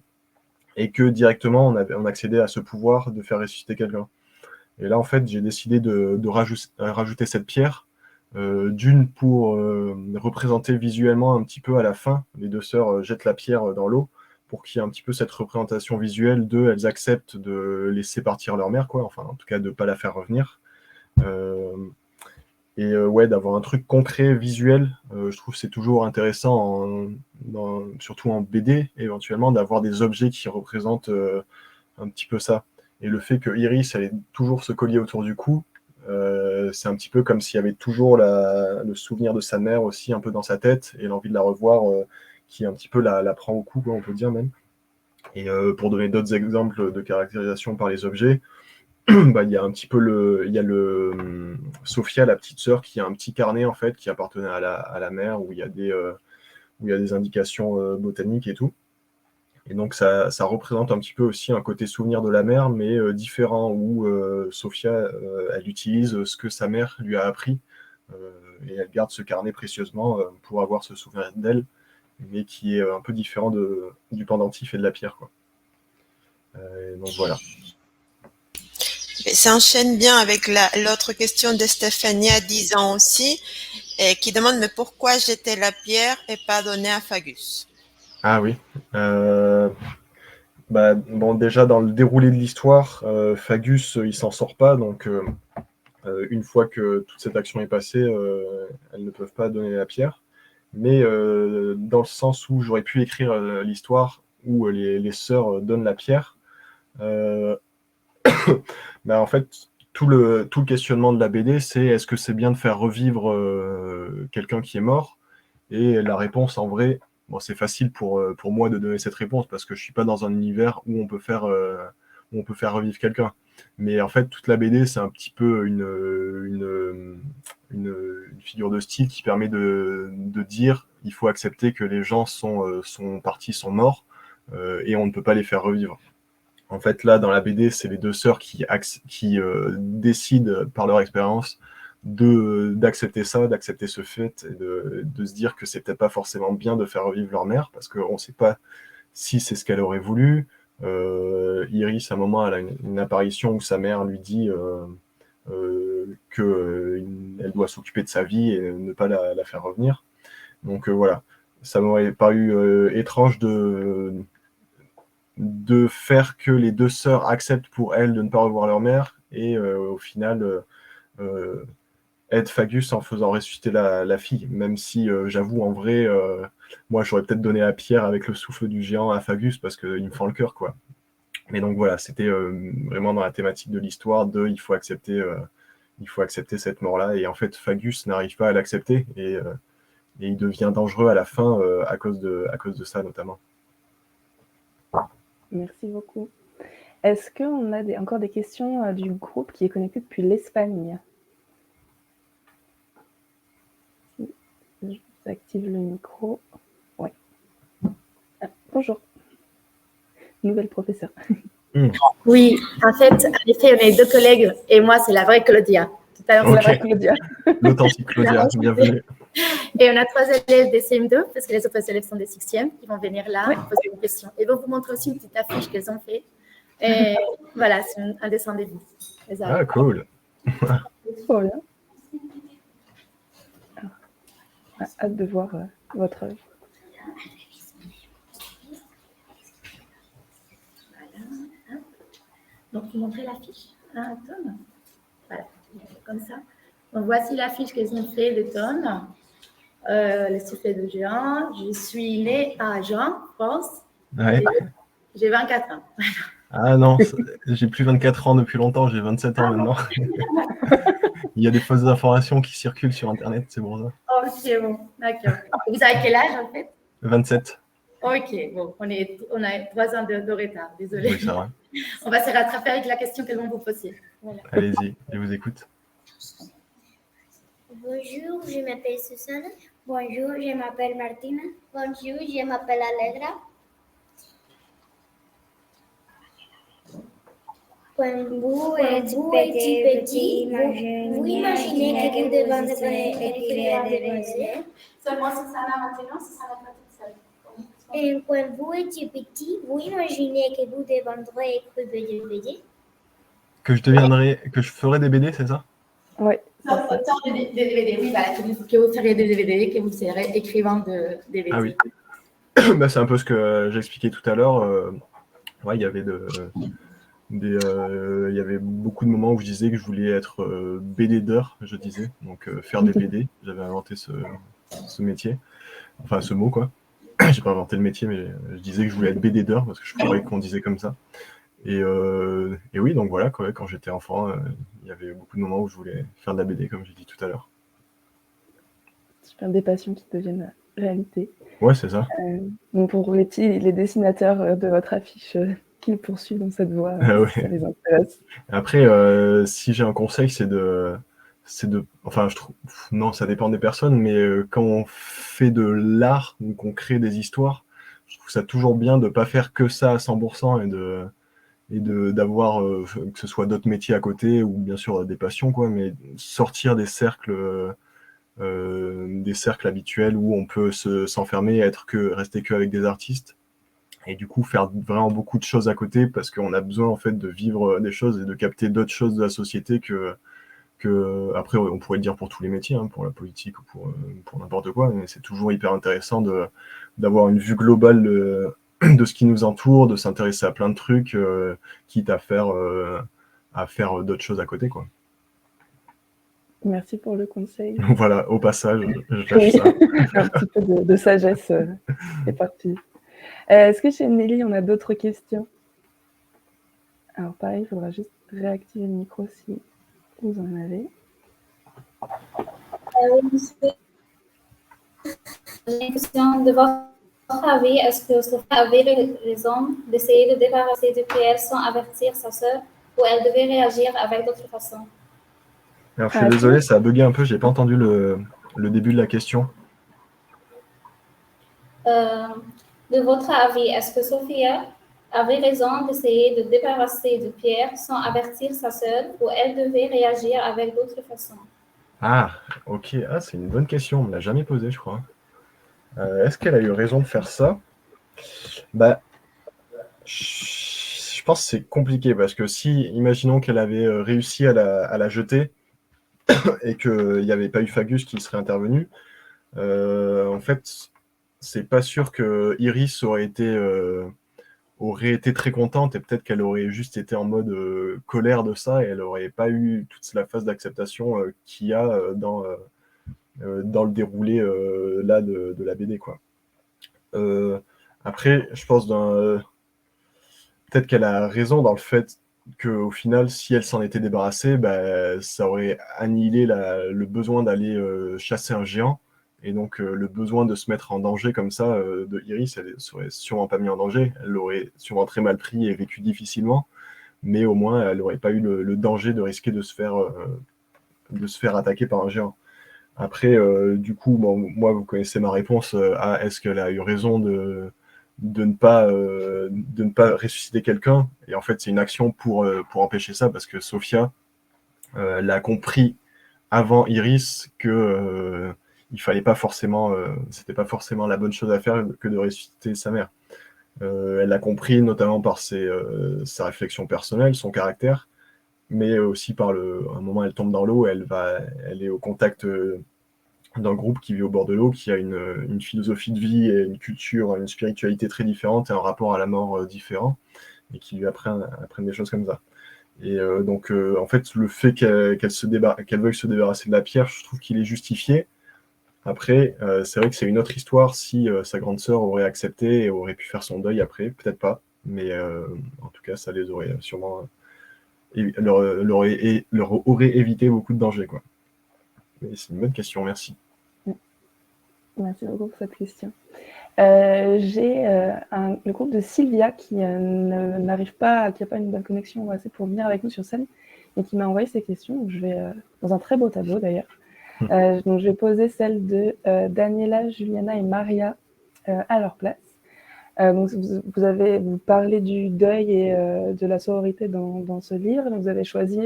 et que directement on accédait à ce pouvoir de faire ressusciter quelqu'un. Et là en fait j'ai décidé de rajouter cette pierre, d'une pour représenter visuellement un petit peu à la fin, les deux sœurs jettent la pierre dans l'eau pour qu'il y ait un petit peu cette représentation visuelle elles acceptent de laisser partir leur mère, quoi, enfin en tout cas de ne pas la faire revenir. Ouais, d'avoir un truc concret, visuel, je trouve que c'est toujours intéressant, surtout en BD, éventuellement, d'avoir des objets qui représentent un petit peu ça. Et le fait que Iris, elle ait toujours ce collier autour du cou, c'est un petit peu comme s'il y avait toujours le souvenir de sa mère aussi un peu dans sa tête, et l'envie de la revoir qui un petit peu la prend au cou, quoi, on peut dire même. Et pour donner d'autres exemples de caractérisation par les objets, il y a un petit peu Sophia, la petite sœur, qui a un petit carnet en fait qui appartenait à la mère, où il y a des indications botaniques et tout. Et donc ça représente un petit peu aussi un côté souvenir de la mère, mais différent, où Sophia elle utilise ce que sa mère lui a appris, et elle garde ce carnet précieusement pour avoir ce souvenir d'elle, mais qui est un peu différent du pendentif et de la pierre, quoi. Donc voilà. Ça enchaîne bien avec l'autre question de Stéphanie à 10 ans aussi, et qui demande mais pourquoi jeter la pierre et pas donner à Fagus? Ah oui. Bon, déjà dans le déroulé de l'histoire, Fagus il s'en sort pas, donc une fois que toute cette action est passée, elles ne peuvent pas donner la pierre. Mais dans le sens où j'aurais pu écrire l'histoire où les sœurs donnent la pierre, en fait, tout le questionnement de la BD, c'est est-ce que c'est bien de faire revivre quelqu'un qui est mort? Et la réponse, en vrai, bon, c'est facile pour moi de donner cette réponse parce que je suis pas dans un univers où on peut faire revivre quelqu'un. Mais en fait, toute la BD, c'est un petit peu une figure de style qui permet de dire il faut accepter que les gens sont partis, sont morts, et on ne peut pas les faire revivre. En fait, là, dans la BD, c'est les deux sœurs qui décident par leur expérience d'accepter ça, d'accepter ce fait, et de se dire que c'est peut-être pas forcément bien de faire revivre leur mère, parce qu'on ne sait pas si c'est ce qu'elle aurait voulu. Iris, à un moment, elle a une apparition où sa mère lui dit qu'elle doit s'occuper de sa vie et ne pas la faire revenir. Donc voilà, ça m'aurait paru étrange de faire que les deux sœurs acceptent pour elles de ne pas revoir leur mère, et au final aide Fagus en faisant ressusciter la fille, même si j'avoue en vrai moi, j'aurais peut-être donné la pierre avec le souffle du géant à Fagus parce qu'il me fend le cœur, quoi. Mais donc voilà, c'était vraiment dans la thématique de l'histoire il faut accepter cette mort-là. Et en fait, Fagus n'arrive pas à l'accepter et il devient dangereux à la fin à cause de ça notamment. Merci beaucoup. Est-ce qu'on a encore des questions du groupe qui est connecté depuis l'Espagne? Je active le micro. Ouais. Ah, bonjour. Nouvelle professeure. Oui, en fait, on est 2 collègues et moi, c'est la vraie Claudia. Tout à l'heure, c'est la la vraie Claudia. L'authentique Claudia, bienvenue. Et on a 3 élèves des CM2, parce que les autres élèves sont des 6e, qui vont venir là poser une question. Et vont vous montrer aussi une petite affiche qu'elles ont fait. Et voilà, c'est un dessin début. Ah, cool. Trop bien. Alors, hâte de voir votre œuvre. Donc, vous montrez l'affiche à Tom. Voilà, comme ça. Donc, voici l'affiche qu'elles ont fait de Tom. Le soufflet de géant. Je suis née à Agen, France. Ouais. J'ai 24 ans. Ah non, j'ai plus 24 ans depuis longtemps, j'ai 27 ans maintenant. Il y a des fausses informations qui circulent sur Internet, c'est bon ça. Ok, bon, d'accord. Vous avez quel âge en fait? 27. Ok, bon, on a 3 ans de retard, désolé. Oui, ça va. On va se rattraper avec la question qu'elles vont vous poser. Voilà. Allez-y, je vous écoute. Bonjour, je m'appelle Susanne. Bonjour, je m'appelle Martina. Bonjour, je m'appelle Allegra. Quand vous êtes petit, vous imaginez que vous devez écrire des BD. Seulement Susanna maintenant, Susanna pas toute seule. Et quand vous êtes petit, vous imaginez que vous deviendrez écrire des BD. Que je ferai des BD, c'est ça? Oui. Des DVD, oui, voilà, que vous ferez des DVD, que vous serez écrivain de DVD. Ah oui. Bah, c'est un peu ce que j'expliquais tout à l'heure. Ouais, il y avait il y avait beaucoup de moments où je disais que je voulais être BD-deur, je disais, donc faire des BD. J'avais inventé ce métier, enfin ce mot quoi. J'ai pas inventé le métier, mais je disais que je voulais être BD-deur parce que je croyais qu'on disait comme ça. Et oui, donc voilà, quoi, quand j'étais enfant, il y avait beaucoup de moments où je voulais faire de la BD, comme j'ai dit tout à l'heure. Super, des passions qui deviennent réalité. Ouais, c'est ça. Donc pour les dessinateurs de votre affiche qui le poursuivent dans cette voie, ouais. ça les intéresse. Après, si j'ai un conseil, c'est de... Enfin, je trouve... Non, ça dépend des personnes, mais quand on fait de l'art, ou qu'on crée des histoires, je trouve ça toujours bien de ne pas faire que ça à 100% et d'avoir que ce soit d'autres métiers à côté ou bien sûr des passions, quoi, mais sortir des cercles habituels où on peut s'enfermer, rester que avec des artistes. Et du coup, faire vraiment beaucoup de choses à côté parce qu'on a besoin en fait de vivre des choses et de capter d'autres choses de la société que après on pourrait le dire pour tous les métiers, hein, pour la politique ou pour n'importe quoi, mais c'est toujours hyper intéressant d'avoir une vue globale de ce qui nous entoure, de s'intéresser à plein de trucs, quitte à faire d'autres choses à côté, quoi. Merci pour le conseil. Voilà, au passage, je lâche ça. Un petit peu de sagesse, c'est parti. Est-ce que chez Nelly, on a d'autres questions? Alors pareil, il faudra juste réactiver le micro si vous en avez. J'ai une question de votre avis. Est-ce que Sophie avait raison d'essayer de débarrasser de Pierre sans avertir sa sœur ou elle devait réagir avec d'autres façons? Alors je suis désolé, ça a bugué un peu, j'ai pas entendu le début de la question. De votre avis, est-ce que Sophia avait raison d'essayer de débarrasser de Pierre sans avertir sa sœur ou elle devait réagir avec d'autres façons? Ah, ok. Ah, c'est une bonne question, on ne me l'a jamais posée, je crois. Est-ce qu'elle a eu raison de faire ça? Bah, je pense que c'est compliqué parce que si, imaginons qu'elle avait réussi à la jeter et qu'il n'y avait pas eu Fagus qui serait intervenu, en fait, c'est pas sûr que Iris aurait été très contente et peut-être qu'elle aurait juste été en mode colère de ça et elle n'aurait pas eu toute la phase d'acceptation qu'il y a dans le déroulé là de la BD, quoi. Après, je pense peut-être qu'elle a raison dans le fait qu'au final, si elle s'en était débarrassée, bah, ça aurait annihilé le besoin d'aller chasser un géant. Et donc, le besoin de se mettre en danger comme ça, de Iris, elle ne serait sûrement pas mis en danger. Elle l'aurait sûrement très mal pris et vécu difficilement. Mais au moins, elle n'aurait pas eu le danger de risquer de se faire attaquer par un géant. Après, du coup, bon, moi, vous connaissez ma réponse à est-ce qu'elle a eu raison de ne pas ressusciter quelqu'un. Et en fait, c'est une action pour empêcher ça, parce que Sophia, elle a compris avant Iris que il fallait pas forcément, c'était pas forcément la bonne chose à faire que de ressusciter sa mère. Elle l'a compris notamment par sa réflexion personnelle, son caractère, mais aussi par un moment, elle tombe dans l'eau, elle est au contact d'un groupe qui vit au bord de l'eau, qui a une philosophie de vie et une culture, une spiritualité très différente et un rapport à la mort différent, et qui lui apprennent des choses comme ça. Et donc, en fait, le fait qu'elle veuille se débarrasser de la pierre, je trouve qu'il est justifié. Après, c'est vrai que c'est une autre histoire si sa grande sœur aurait accepté et aurait pu faire son deuil après, peut-être pas, mais en tout cas, ça les aurait sûrement leur aurait évité beaucoup de dangers, quoi. Mais c'est une bonne question, merci. Merci beaucoup pour cette question. J'ai le groupe de Sylvia qui n'arrive pas, qui n'a pas une bonne connexion assez pour venir avec nous sur scène et qui m'a envoyé ces questions. Donc je vais, dans un très beau tableau d'ailleurs. Donc je vais poser celle de Daniela, Juliana et Maria à leur place. Donc vous parlez du deuil et de la sororité dans ce livre. Donc vous avez choisi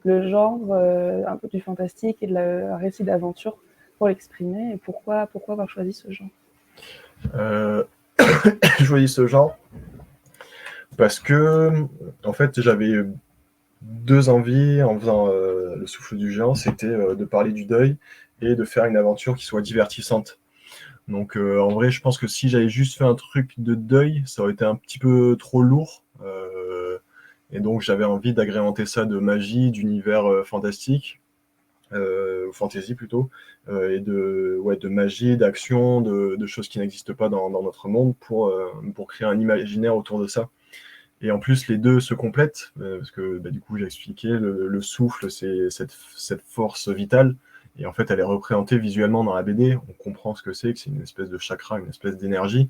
le genre un peu du fantastique et un récit d'aventure pour l'exprimer. Et pourquoi avoir choisi ce genre? J'ai choisi ce genre parce que, en fait, j'avais deux envies en faisant Le Souffle du Géant, c'était de parler du deuil et de faire une aventure qui soit divertissante. Donc, en vrai, je pense que si j'avais juste fait un truc de deuil, ça aurait été un petit peu trop lourd. Et donc, j'avais envie d'agrémenter ça de magie, d'univers fantastique, fantasy plutôt, et de magie, d'action, de choses qui n'existent pas dans notre monde pour créer un imaginaire autour de ça. Et en plus, les deux se complètent, parce que du coup, j'ai expliqué, le souffle, c'est cette force vitale, et en fait, elle est représentée visuellement dans la BD. On comprend ce que c'est une espèce de chakra, une espèce d'énergie,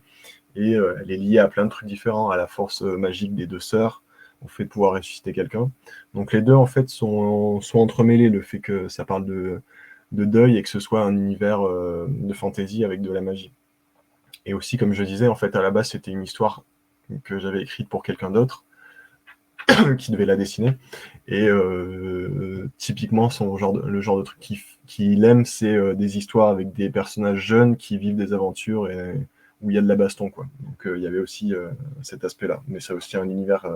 et elle est liée à plein de trucs différents, à la force magique des deux sœurs, au fait de pouvoir ressusciter quelqu'un. Donc les deux, en fait, sont entremêlés, le fait que ça parle de deuil et que ce soit un univers de fantasy avec de la magie. Et aussi, comme je disais, en fait, à la base, c'était une histoire que j'avais écrite pour quelqu'un d'autre qui devait la dessiner. Et typiquement, le genre de truc qu'il aime, c'est des histoires avec des personnages jeunes qui vivent des aventures et où il y a de la baston, quoi. Donc il y avait aussi cet aspect-là. Mais c'est aussi un univers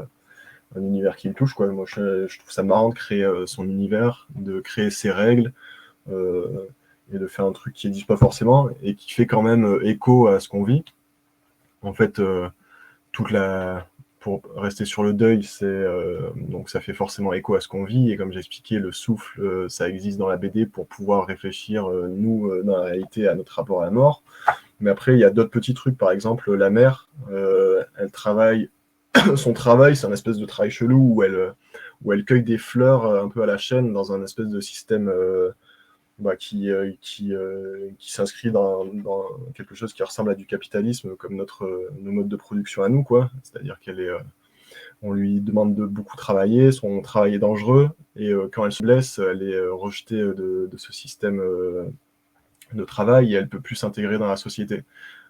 qui me touche, quoi. Moi, je trouve ça marrant de créer son univers, de créer ses règles, et de faire un truc qui n'existe pas forcément et qui fait quand même écho à ce qu'on vit. En fait, pour rester sur le deuil, donc ça fait forcément écho à ce qu'on vit, et comme j'ai expliqué, le souffle, ça existe dans la BD pour pouvoir réfléchir, nous, dans la réalité, à notre rapport à la mort. Mais après, il y a d'autres petits trucs, par exemple, la mère, elle travaille, son travail, c'est un espèce de travail chelou où elle cueille des fleurs un peu à la chaîne dans un espèce de système qui s'inscrit dans quelque chose qui ressemble à du capitalisme, comme nos modes de production à nous, quoi. C'est-à-dire on lui demande de beaucoup travailler, son travail est dangereux, et quand elle se blesse, elle est rejetée de ce système de travail, et elle peut plus s'intégrer dans la société.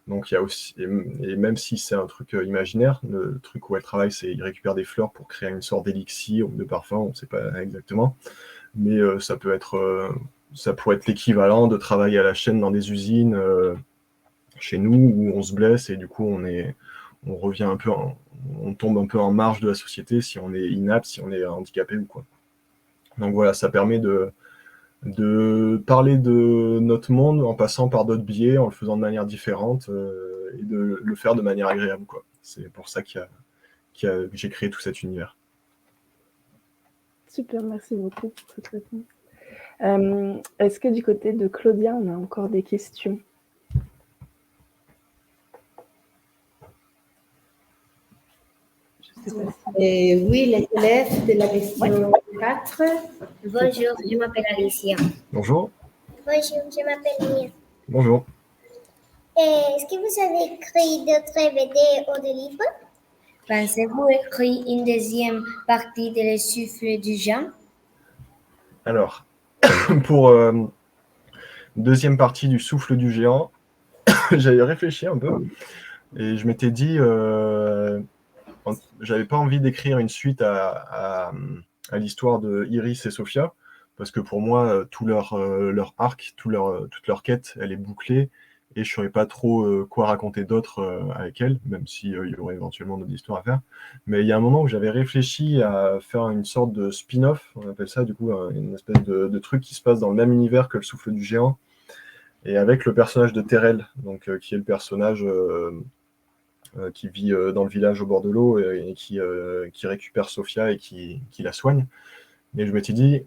Donc il y a aussi, et même si c'est un truc imaginaire, le truc où elle travaille, c'est qu'il récupère des fleurs pour créer une sorte d'élixir ou de parfum, on ne sait pas exactement, mais ça pourrait être l'équivalent de travailler à la chaîne dans des usines chez nous, où on se blesse et du coup on revient un peu, on tombe un peu en marge de la société si on est inapte, si on est handicapé ou quoi. Donc voilà, ça permet de parler de notre monde en passant par d'autres biais, en le faisant de manière différente, et de le faire de manière agréable, quoi. C'est pour ça que j'ai créé tout cet univers. Super, merci beaucoup pour cette réponse. Est-ce que du côté de Claudia, on a encore des questions? Je sais pas si... Et oui, les élèves de la leçon 4. Bonjour, je m'appelle Alicia. Bonjour. Bonjour, je m'appelle Mia. Bonjour. Est-ce que vous avez écrit d'autres BD ou des livres? Pensez-vous écrire une deuxième partie de Le Souffle du Géant? Alors, pour deuxième partie du Souffle du Géant, j'avais réfléchi un peu et je m'étais dit, j'avais pas envie d'écrire une suite à l'histoire de Iris et Sophia, parce que pour moi, tout leur arc, toute leur quête, elle est bouclée, et je ne saurais pas trop quoi raconter d'autre avec elle, même s'il y aurait éventuellement d'autres histoires à faire. Mais il y a un moment où j'avais réfléchi à faire une sorte de spin-off, on appelle ça du coup une espèce de truc qui se passe dans le même univers que le Souffle du Géant, et avec le personnage de Terrell, donc, qui est le personnage qui vit dans le village au bord de l'eau et qui récupère Sophia et qui la soigne. Et je m'étais dit,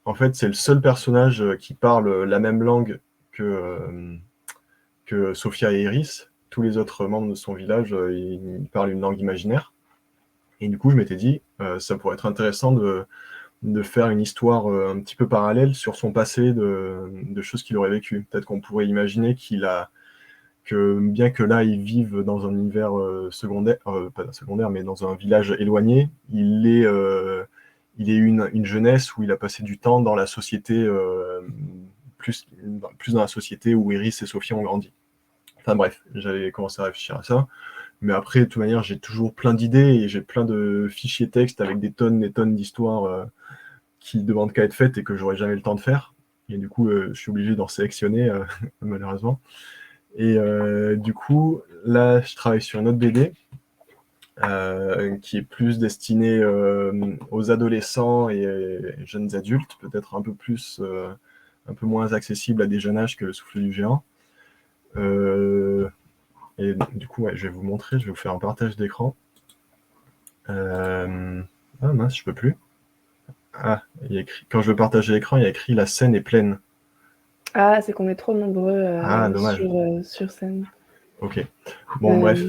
en fait, c'est le seul personnage qui parle la même langue que Sophia et Iris. Tous les autres membres de son village, ils parlent une langue imaginaire. Et du coup, je m'étais dit, ça pourrait être intéressant de faire une histoire un petit peu parallèle sur son passé, de choses qu'il aurait vécues. Peut-être qu'on pourrait imaginer que bien que là, il vive dans un univers secondaire, pas secondaire, mais dans un village éloigné, il ait une jeunesse où il a passé du temps dans la société, plus dans la société où Iris et Sophia ont grandi. Enfin bref, j'avais commencé à réfléchir à ça. Mais après, de toute manière, j'ai toujours plein d'idées et j'ai plein de fichiers textes avec des tonnes d'histoires qui demandent qu'à être faites et que j'aurai jamais le temps de faire. Et du coup, je suis obligé d'en sélectionner, malheureusement. Et du coup, là, je travaille sur une autre BD qui est plus destinée aux adolescents et jeunes adultes, peut-être un peu moins accessible à des jeunes âges que Le Souffle du Géant. Et du coup, ouais, je vais vous montrer, je vais vous faire un partage d'écran. Ah mince, je peux plus. Ah, il y a écrit, quand je veux partager l'écran, il y a écrit « La scène est pleine ». Ah, c'est qu'on est trop nombreux dommage. sur scène. Ok. Bon, bref.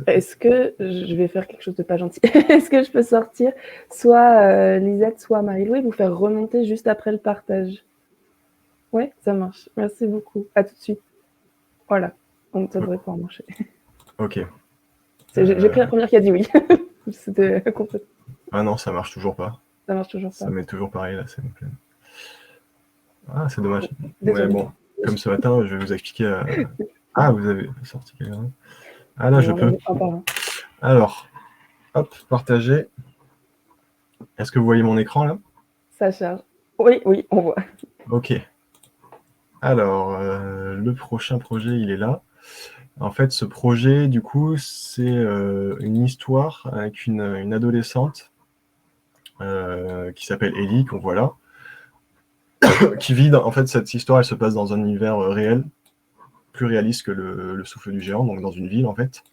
Est-ce que je vais faire quelque chose de pas gentil? Est-ce que je peux sortir soit Lisette, soit Marie-Lou et vous faire remonter juste après le partage? Ouais, ça marche. Merci beaucoup. À tout de suite. Voilà. Donc, ça devrait pouvoir marcher. Ok. J'ai pris la première qui a dit oui. C'était complètement. Ah non, ça marche toujours pas. Ça marche toujours pas. Ça m'est toujours pareil, la scène pleine. Ah, c'est dommage. Désolé. Ouais, bon, comme ce matin, je vais vous expliquer. Ah, vous avez sorti quelqu'un. Ah là, je peux. Alors, hop, partager. Est-ce que vous voyez mon écran là? Ça charge. Oui, on voit. Ok. Alors, le prochain projet, il est là. En fait, ce projet, du coup, c'est une histoire avec une adolescente qui s'appelle Ellie, qu'on voit là, qui vit en fait, cette histoire, elle se passe dans un univers réel, plus réaliste que le Souffle du Géant, donc dans une ville, en fait.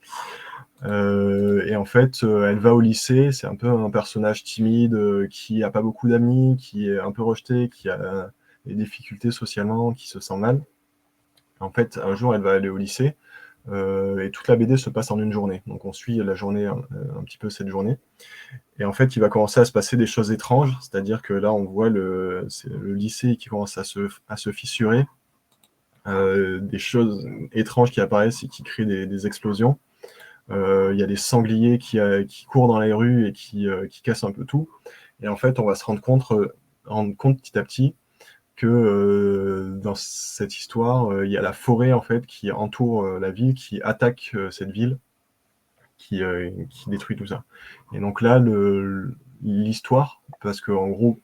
Et en fait, elle va au lycée, c'est un peu un personnage timide, qui n'a pas beaucoup d'amis, qui est un peu rejeté, qui a des difficultés socialement, qui se sent mal. En fait, un jour, elle va aller au lycée, et toute la BD se passe en une journée. Donc on suit la journée, un petit peu cette journée. Et en fait, il va commencer à se passer des choses étranges, c'est-à-dire que là, on voit c'est le lycée qui commence à se fissurer, des choses étranges qui apparaissent et qui créent des explosions. Il y a des sangliers qui courent dans les rues et qui cassent un peu tout. Et en fait, on va se rendre compte petit à petit que dans cette histoire, il y a la forêt en fait qui entoure la ville, qui attaque cette ville, qui détruit tout ça. Et donc là, l'histoire, parce qu'en gros,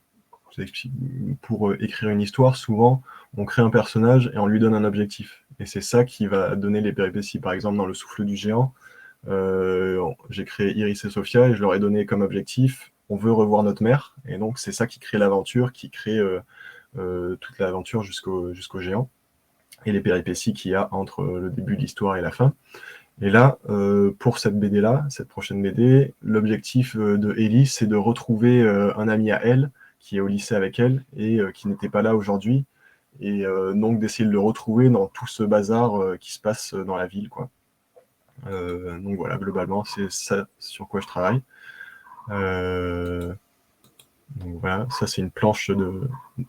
pour écrire une histoire, souvent, on crée un personnage et on lui donne un objectif. Et c'est ça qui va donner les péripéties. Par exemple, dans Le Souffle du Géant, j'ai créé Iris et Sophia et je leur ai donné comme objectif, on veut revoir notre mère. Et donc, c'est ça qui crée l'aventure, qui crée toute l'aventure jusqu'au géant et les péripéties qu'il y a entre le début de l'histoire et la fin. Et là, pour cette BD-là, cette prochaine BD, l'objectif de Ellie, c'est de retrouver un ami à elle qui est au lycée avec elle et qui n'était pas là aujourd'hui, et donc d'essayer de le retrouver dans tout ce bazar qui se passe dans la ville, quoi. Donc voilà, globalement, c'est ça sur quoi je travaille. Donc voilà, ça c'est une planche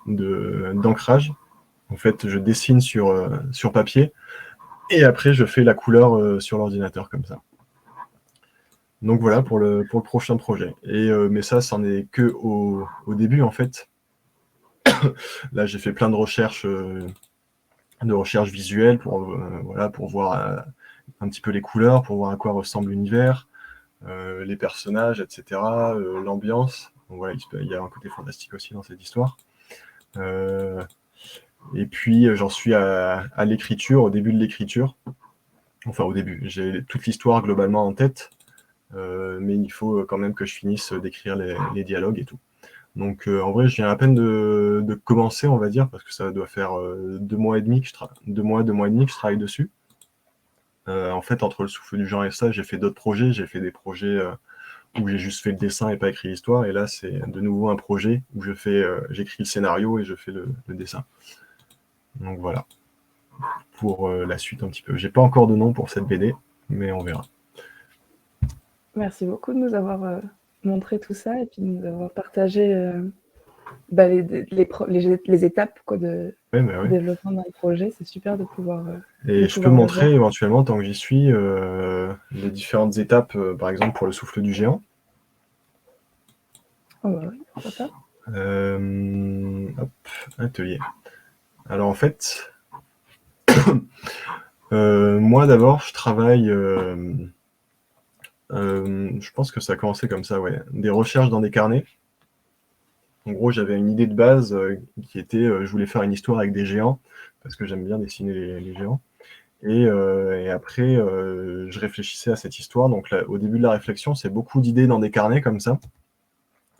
d'ancrage. En fait, je dessine sur papier et après je fais la couleur sur l'ordinateur comme ça. Donc voilà pour le prochain projet. Mais ça, c'en est que au début en fait. Là, j'ai fait plein de recherches visuelles pour voir un petit peu les couleurs, pour voir à quoi ressemble l'univers, les personnages, etc., l'ambiance. Donc voilà, il y a un côté fantastique aussi dans cette histoire. Et puis, j'en suis à l'écriture, au début de l'écriture. Enfin, au début, j'ai toute l'histoire globalement en tête, mais il faut quand même que je finisse d'écrire les dialogues et tout. Donc, en vrai, je viens à peine de commencer, on va dire, parce que ça doit faire 2 mois et demi que je travaille dessus. En fait, entre le souffle du genre et ça, j'ai fait d'autres projets. J'ai fait des projets où j'ai juste fait le dessin et pas écrit l'histoire. Et là, c'est de nouveau un projet où j'écris le scénario et je fais le dessin. Donc voilà, pour la suite un petit peu. J'ai pas encore de nom pour cette BD, mais on verra. Merci beaucoup de nous avoir montré tout ça et puis de nous avoir partagé les étapes de développement d'un projet. C'est super de pouvoir... Et je peux montrer éventuellement, tant que j'y suis, les différentes étapes, par exemple pour le souffle du géant. Oh bah oui, pourquoi pas. Hop, atelier. Alors en fait, moi d'abord, je travaille... je pense que ça a commencé comme ça, ouais. Des recherches dans des carnets. En gros, j'avais une idée de base qui était, je voulais faire une histoire avec des géants, parce que j'aime bien dessiner les géants. Et après, je réfléchissais à cette histoire. Donc là, au début de la réflexion, c'est beaucoup d'idées dans des carnets comme ça,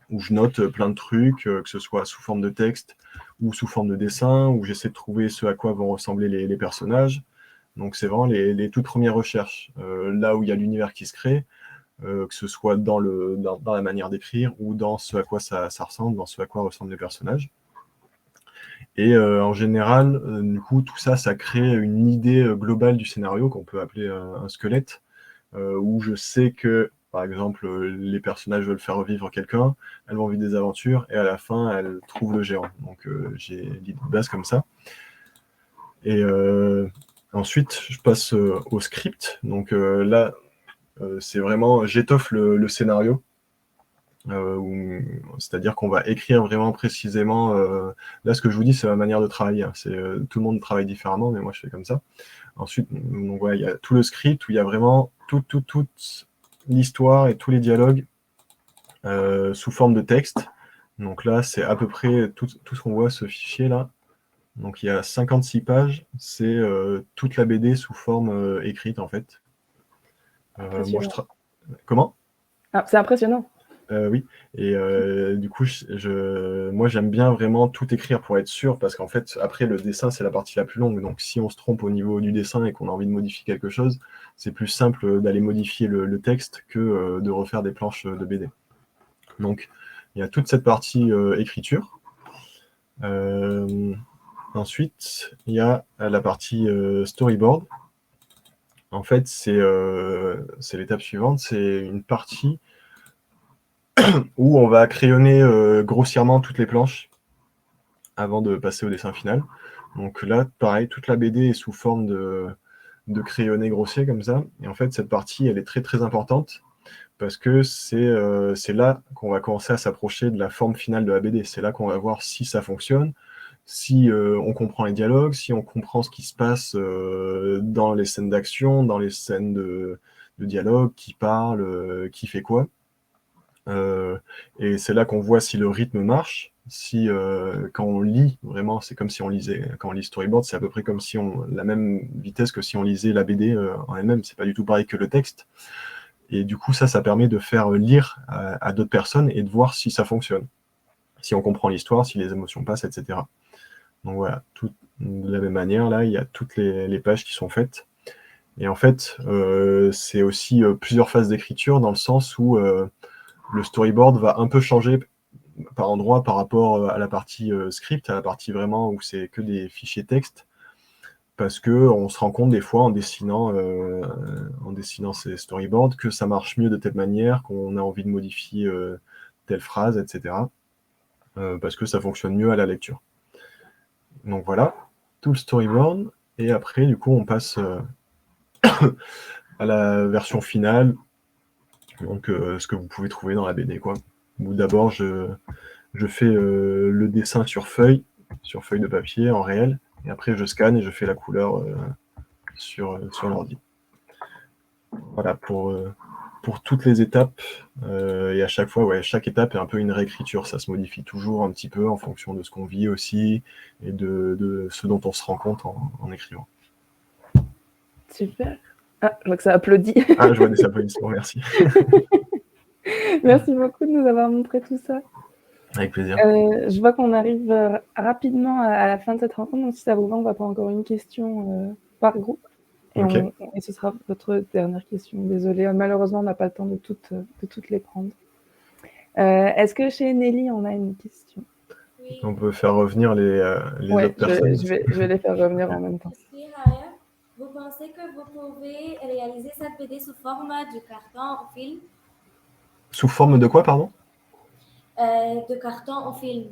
où je note plein de trucs, que ce soit sous forme de texte ou sous forme de dessin, où j'essaie de trouver ce à quoi vont ressembler les personnages. Donc c'est vraiment les toutes premières recherches, là où il y a l'univers qui se crée, que ce soit dans la manière d'écrire ou dans ce à quoi ça ressemble, dans ce à quoi ressemblent les personnages. Et en général, du coup, tout ça, ça crée une idée globale du scénario qu'on peut appeler un squelette, où je sais que, par exemple, les personnages veulent faire revivre quelqu'un, elles vont vivre des aventures, et à la fin, elles trouvent le géant. Donc j'ai l'idée de base comme ça. Et ensuite, je passe au script. Donc là, c'est vraiment, j'étoffe le scénario. C'est-à-dire qu'on va écrire vraiment précisément. Là, ce que je vous dis, c'est ma manière de travailler. Hein. Tout le monde travaille différemment, mais moi, je fais comme ça. Ensuite, donc, ouais, il y a tout le script où il y a vraiment toute l'histoire et tous les dialogues sous forme de texte. Donc là, c'est à peu près tout ce qu'on voit, ce fichier-là. Donc il y a 56 pages. C'est toute la BD sous forme écrite, en fait. Comment ? Ah, c'est impressionnant. Oui, et du coup, moi j'aime bien vraiment tout écrire pour être sûr, parce qu'en fait, après le dessin, c'est la partie la plus longue, donc si on se trompe au niveau du dessin et qu'on a envie de modifier quelque chose, c'est plus simple d'aller modifier le texte que de refaire des planches de BD. Donc, il y a toute cette partie écriture. Ensuite, il y a la partie storyboard. En fait, c'est l'étape suivante, c'est une partie où on va crayonner grossièrement toutes les planches avant de passer au dessin final. Donc là, pareil, toute la BD est sous forme de crayonné grossier comme ça. Et en fait, cette partie, elle est très très importante parce que c'est là qu'on va commencer à s'approcher de la forme finale de la BD. C'est là qu'on va voir si ça fonctionne, si on comprend les dialogues, si on comprend ce qui se passe dans les scènes d'action, dans les scènes de dialogue, qui parle, qui fait quoi. Et c'est là qu'on voit si le rythme marche, si quand on lit, vraiment, c'est comme si on lisait, quand on lit storyboard, c'est à peu près comme si la même vitesse que si on lisait la BD en elle-même, c'est pas du tout pareil que le texte. Et du coup, ça permet de faire lire à d'autres personnes et de voir si ça fonctionne, si on comprend l'histoire, si les émotions passent, etc. Donc voilà, de la même manière, là, il y a toutes les pages qui sont faites. Et en fait, c'est aussi plusieurs phases d'écriture, dans le sens où le storyboard va un peu changer par endroit par rapport à la partie script, à la partie vraiment où c'est que des fichiers texte, parce qu'on se rend compte des fois en dessinant ces storyboards que ça marche mieux de telle manière, qu'on a envie de modifier telle phrase, etc. Parce que ça fonctionne mieux à la lecture. Donc voilà, tout le storyboard, et après du coup on passe à la version finale, donc ce que vous pouvez trouver dans la BD, quoi. Où d'abord je fais le dessin sur feuille de papier en réel, et après je scanne et je fais la couleur sur l'ordi. Voilà pour toutes les étapes, et à chaque fois, ouais, chaque étape est un peu une réécriture, ça se modifie toujours un petit peu en fonction de ce qu'on vit aussi, et de ce dont on se rend compte en écrivant. Super. Ah, je vois que ça applaudit. Ah, je vois des applaudissements, merci. Merci beaucoup de nous avoir montré tout ça. Avec plaisir. Je vois qu'on arrive rapidement à la fin de cette rencontre, donc si ça vous va, on va prendre encore une question par groupe. Et, Ok. Et ce sera votre dernière question. Désolée, malheureusement, on n'a pas le temps de toutes les prendre. Est-ce que chez Nelly, on a une question? Oui. On peut faire revenir les autres personnes. Je vais les faire revenir en même temps. Vous pensez que vous pouvez réaliser cette BD sous forme de carton ou film? Sous forme de quoi, pardon? De carton ou film.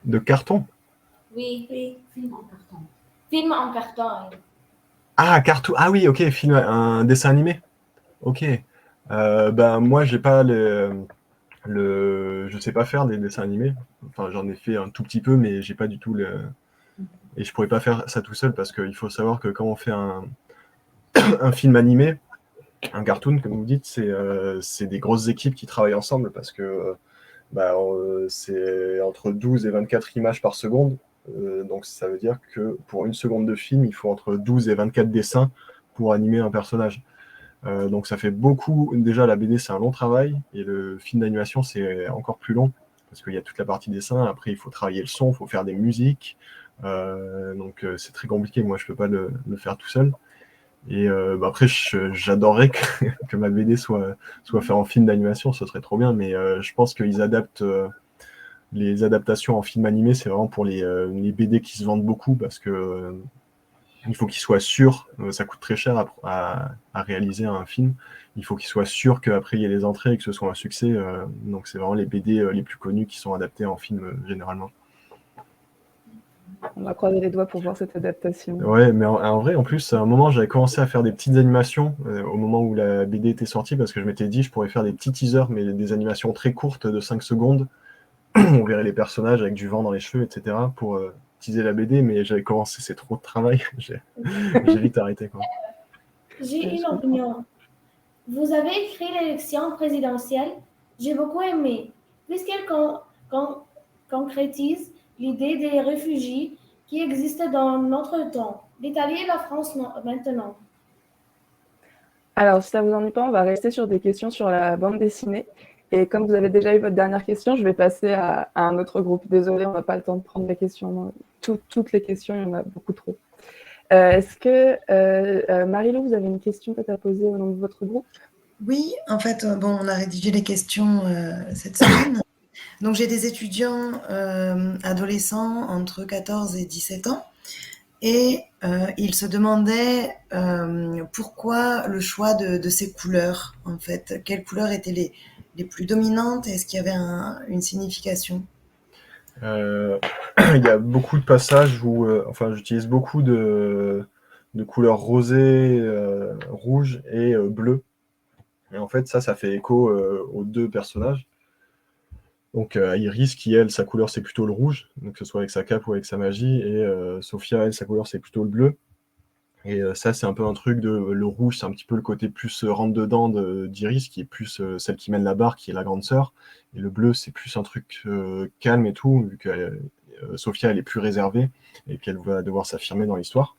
De carton? Oui. Film en carton. Film en carton. Ah, cartoon. Ah oui, ok, film, un dessin animé. Ok. Ben moi, j'ai pas je sais pas faire des dessins animés. Enfin, j'en ai fait un tout petit peu, mais j'ai pas du tout et je pourrais pas faire ça tout seul, parce qu'il faut savoir que quand on fait un film animé, un cartoon, comme vous dites, c'est des grosses équipes qui travaillent ensemble, parce que c'est entre 12 et 24 images par seconde. Donc ça veut dire que pour une seconde de film, il faut entre 12 et 24 dessins pour animer un personnage. Donc ça fait beaucoup. Déjà, la BD, c'est un long travail, et le film d'animation, c'est encore plus long, parce qu'il y a toute la partie dessin. Après, il faut travailler le son, il faut faire des musiques. Donc c'est très compliqué. Moi, je peux pas le faire tout seul. Et après, j'adorerais que ma BD soit faite en film d'animation, ce serait trop bien, mais je pense qu'ils adaptent les adaptations en film animé, c'est vraiment pour les BD qui se vendent beaucoup, parce que il faut qu'ils soient sûrs, ça coûte très cher à réaliser un film, il faut qu'ils soient sûrs qu'après il y ait les entrées et que ce soit un succès, donc c'est vraiment les BD les plus connus qui sont adaptés en film généralement. On va croiser les doigts pour voir cette adaptation. Ouais, mais en vrai, en plus, à un moment, j'avais commencé à faire des petites animations au moment où la BD était sortie, parce que je m'étais dit, je pourrais faire des petits teasers, mais des animations très courtes de 5 secondes. On verrait les personnages avec du vent dans les cheveux, etc., pour teaser la BD, mais j'avais commencé, c'est trop de travail. J'ai vite arrêté, quoi. J'ai une opinion. Vous avez écrit l'élection présidentielle. J'ai beaucoup aimé, puisqu'elle concrétise l'idée des réfugiés qui existent dans notre temps, l'Italie et la France maintenant. Alors, si ça vous ennuie pas, on va rester sur des questions sur la bande dessinée. Et comme vous avez déjà eu votre dernière question, je vais passer à un autre groupe. Désolée, on n'a pas le temps de prendre les questions. Toutes les questions, il y en a beaucoup trop. Est-ce que, Marie-Lou, vous avez une question peut-être à poser au nom de votre groupe? Oui, en fait, on a rédigé les questions cette semaine. Donc, j'ai des étudiants adolescents entre 14 et 17 ans. Et ils se demandaient pourquoi le choix de ces couleurs, en fait. Quelles couleurs étaient les plus dominantes? Est-ce qu'il y avait une signification? Il y a beaucoup de passages où j'utilise beaucoup de couleurs rosées, rouges et bleues. Et en fait, ça fait écho aux deux personnages. Donc Iris, qui elle, sa couleur c'est plutôt le rouge, donc que ce soit avec sa cape ou avec sa magie, et Sophia, elle, sa couleur c'est plutôt le bleu. Et ça, c'est un peu un truc le rouge, c'est un petit peu le côté plus rentre-dedans d'Iris, qui est plus celle qui mène la barque, qui est la grande sœur. Et le bleu, c'est plus un truc calme et tout, vu que Sophia, elle est plus réservée, et qu'elle va devoir s'affirmer dans l'histoire.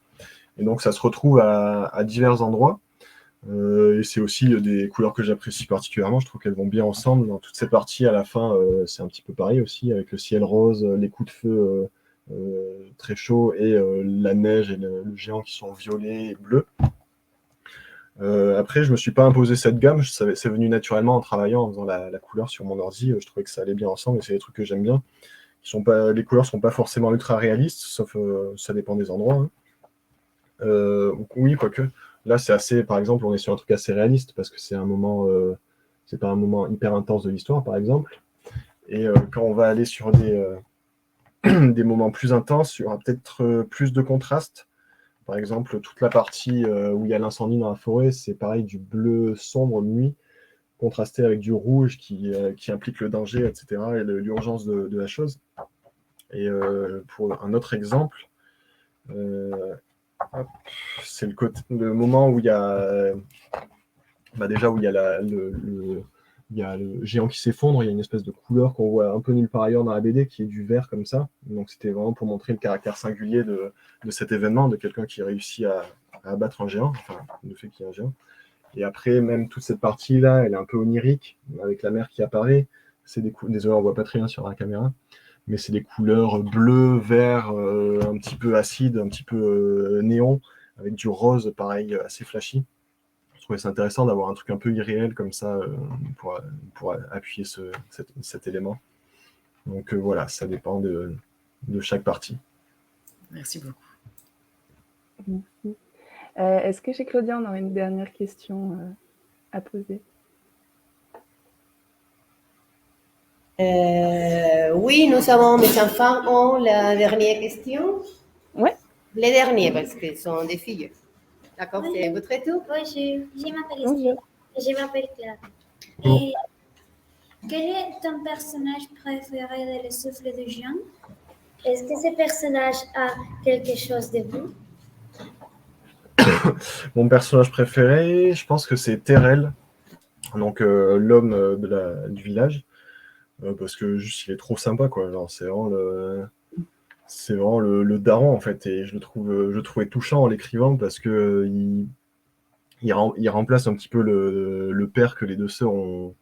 Et donc, ça se retrouve à divers endroits. Et c'est aussi des couleurs que j'apprécie particulièrement. Je trouve qu'elles vont bien ensemble. Dans toutes ces parties, à la fin, c'est un petit peu pareil aussi, avec le ciel rose, les coups de feu très chauds, et la neige et le géant qui sont violets et bleus. Après, je me suis pas imposé cette gamme. C'est venu naturellement en travaillant, en faisant la couleur sur mon ordi. Je trouvais que ça allait bien ensemble, et c'est des trucs que j'aime bien. Les couleurs sont pas forcément ultra réalistes, sauf ça dépend des endroits, hein. Oui, quoique. Là, c'est assez, par exemple, on est sur un truc assez réaliste parce que c'est un moment, c'est pas un moment hyper intense de l'histoire, par exemple. Et quand on va aller sur des moments plus intenses, il y aura peut-être plus de contraste. Par exemple, toute la partie où il y a l'incendie dans la forêt, c'est pareil, du bleu sombre nuit, contrasté avec du rouge qui implique le danger, etc., et l'urgence de la chose. Et pour un autre exemple, c'est le moment où il y a déjà où il y a il y a le géant qui s'effondre, il y a une espèce de couleur qu'on voit un peu nulle part ailleurs dans la BD qui est du vert comme ça. Donc c'était vraiment pour montrer le caractère singulier de cet événement, de quelqu'un qui réussit à abattre un géant, enfin le fait qu'il y ait un géant. Et après, même toute cette partie-là, elle est un peu onirique, avec la mer qui apparaît. C'est désolé, on voit pas très bien sur la caméra, mais c'est des couleurs bleu, vert, un petit peu acide, un petit peu néon, avec du rose, pareil, assez flashy. Je trouvais ça intéressant d'avoir un truc un peu irréel comme ça pour appuyer cet élément. Donc voilà, ça dépend de chaque partie. Merci beaucoup. Merci. Est-ce que chez Claudia, on aurait une dernière question à poser? Oui, nous avons, mes enfants ont la dernière question. Oui. Les derniers, parce que ce sont des filles. D'accord, c'est votre tour. Bonjour, je m'appelle Estelle. Je m'appelle Clara. Et quel est ton personnage préféré de Le Souffle du Géant? Est-ce que ce personnage a quelque chose de vous? Mon personnage préféré, je pense que c'est Terrell, donc l'homme du village, parce que juste il est trop sympa, quoi. Genre, c'est vraiment le daron, en fait, et je le trouvais touchant en l'écrivant parce que il remplace un petit peu le père que les deux sœurs ont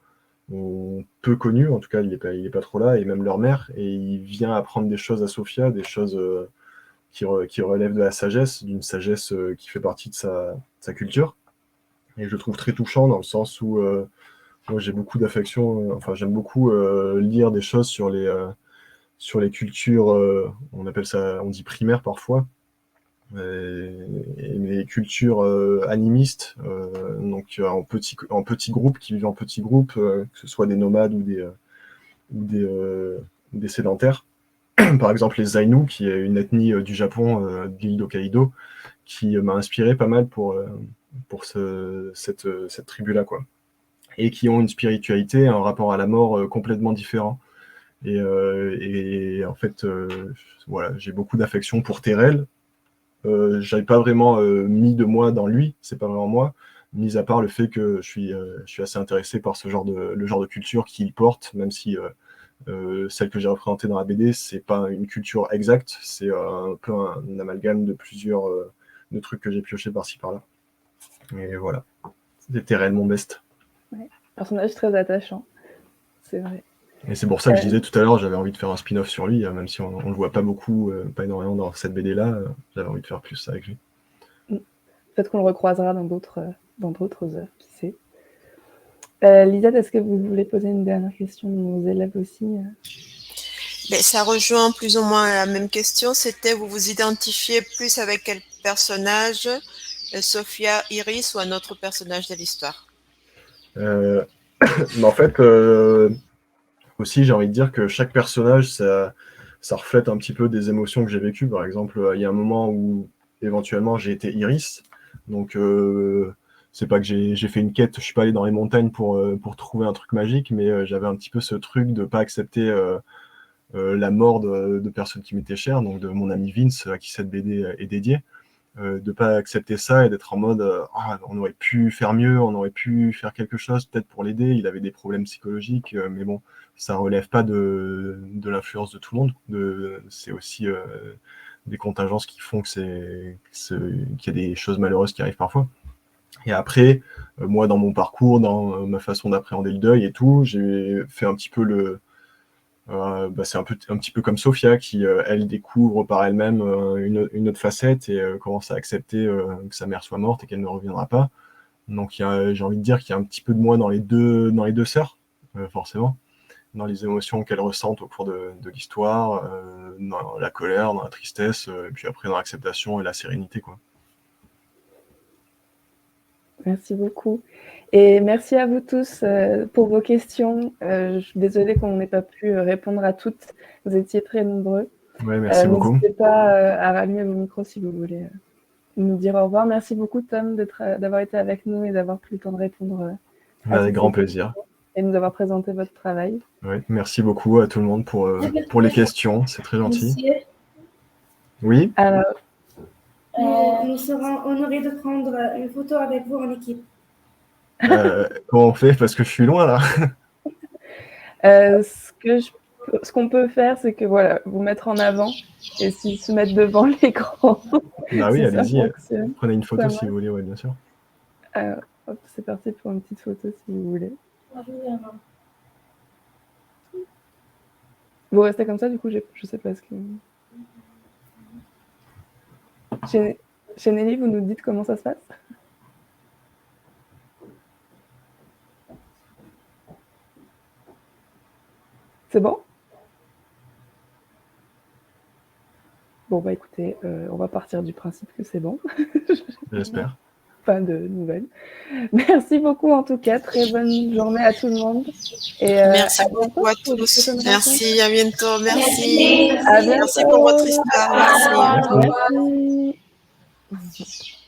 peu connu, en tout cas il est pas trop là, et même leur mère, et il vient apprendre des choses à Sophia, des choses qui relèvent de la sagesse, d'une sagesse qui fait partie de sa culture. Et je le trouve très touchant dans le sens où moi j'ai beaucoup d'affection, enfin j'aime beaucoup lire des choses sur les cultures, on appelle ça, on dit primaires parfois, et les cultures animistes, donc en petits groupes, qui vivent en petits groupes, que ce soit des nomades ou des sédentaires. Par exemple les Ainu, qui est une ethnie du Japon, de l'île d'Hokkaido, qui m'a inspiré pas mal pour cette tribu-là, quoi. Et qui ont une spiritualité, un rapport à la mort complètement différent. Et en fait, voilà, j'ai beaucoup d'affection pour Terrell. J'avais pas vraiment mis de moi dans lui, c'est pas vraiment moi, mis à part le fait que je suis assez intéressé par le genre de culture qu'il porte, même si celle que j'ai représentée dans la BD, c'est pas une culture exacte, c'est un peu un amalgame de plusieurs de trucs que j'ai pioché par-ci par-là. Et voilà, c'était Terrell, mon best. Ouais. Personnage très attachant, c'est vrai. Et c'est pour ça que je disais tout à l'heure, j'avais envie de faire un spin-off sur lui, même si on le voit pas beaucoup, pas énormément dans cette BD-là, j'avais envie de faire plus ça avec lui. Peut-être qu'on le recroisera dans d'autres œuvres, qui sait. Lisette, est-ce que vous voulez poser une dernière question de nos élèves aussi? Mais ça rejoint plus ou moins la même question. C'était, vous vous identifiez plus avec quel personnage, Sophia, Iris ou un autre personnage de l'histoire? Mais en fait, aussi, j'ai envie de dire que chaque personnage, ça reflète un petit peu des émotions que j'ai vécues. Par exemple, il y a un moment où, éventuellement, j'ai été Iris. Donc, c'est pas que j'ai fait une quête, je suis pas allé dans les montagnes pour trouver un truc magique, mais j'avais un petit peu ce truc de pas accepter la mort de personnes qui m'étaient chères, donc de mon ami Vince, à qui cette BD est dédiée. De pas accepter ça et d'être en mode on aurait pu faire mieux, on aurait pu faire quelque chose peut-être pour l'aider, il avait des problèmes psychologiques, mais bon, ça relève pas de l'influence de tout le monde, c'est aussi des contingences qui font qu'il y a des choses malheureuses qui arrivent parfois. Et après, moi dans mon parcours, dans ma façon d'appréhender le deuil et tout, j'ai fait un petit peu c'est un petit peu comme Sophia qui, elle, découvre par elle-même une autre facette et commence à accepter que sa mère soit morte et qu'elle ne reviendra pas. Donc j'ai envie de dire qu'il y a un petit peu de moi dans les deux sœurs, forcément, dans les émotions qu'elles ressentent au cours de l'histoire, dans la colère, dans la tristesse, et puis après dans l'acceptation et la sérénité, quoi. Merci beaucoup. Et merci à vous tous pour vos questions. Je suis désolée qu'on n'ait pas pu répondre à toutes. Vous étiez très nombreux. Ouais, merci beaucoup. N'hésitez pas à rallumer vos micros si vous voulez nous dire au revoir. Merci beaucoup, Tom, d'avoir été avec nous et d'avoir pris le temps de répondre. Avec grand plaisir. Et de nous avoir présenté votre travail. Ouais, merci beaucoup à tout le monde pour les questions. C'est très gentil. Monsieur, Oui. Alors, nous serons honorés de prendre une photo avec vous en équipe. Comment on fait? Parce que je suis loin là. Ce qu'on peut faire, c'est que voilà, vous mettre en avant et s'ils se mettent devant l'écran. Bah oui, si allez-y. fonctionne. Prenez une photo si vous voulez, oui, bien sûr. Hop, c'est parti pour une petite photo si vous voulez. Vous restez comme ça, du coup, je sais pas ce que. Chez Nelly, vous nous dites comment ça se passe? C'est bon? Bon, bah écoutez, on va partir du principe que c'est bon. J'espère. Pas de nouvelles. Merci beaucoup en tout cas. Très bonne journée à tout le monde. Et, merci beaucoup à tous. Merci, à bientôt. Merci. Merci pour votre histoire. Merci. Merci.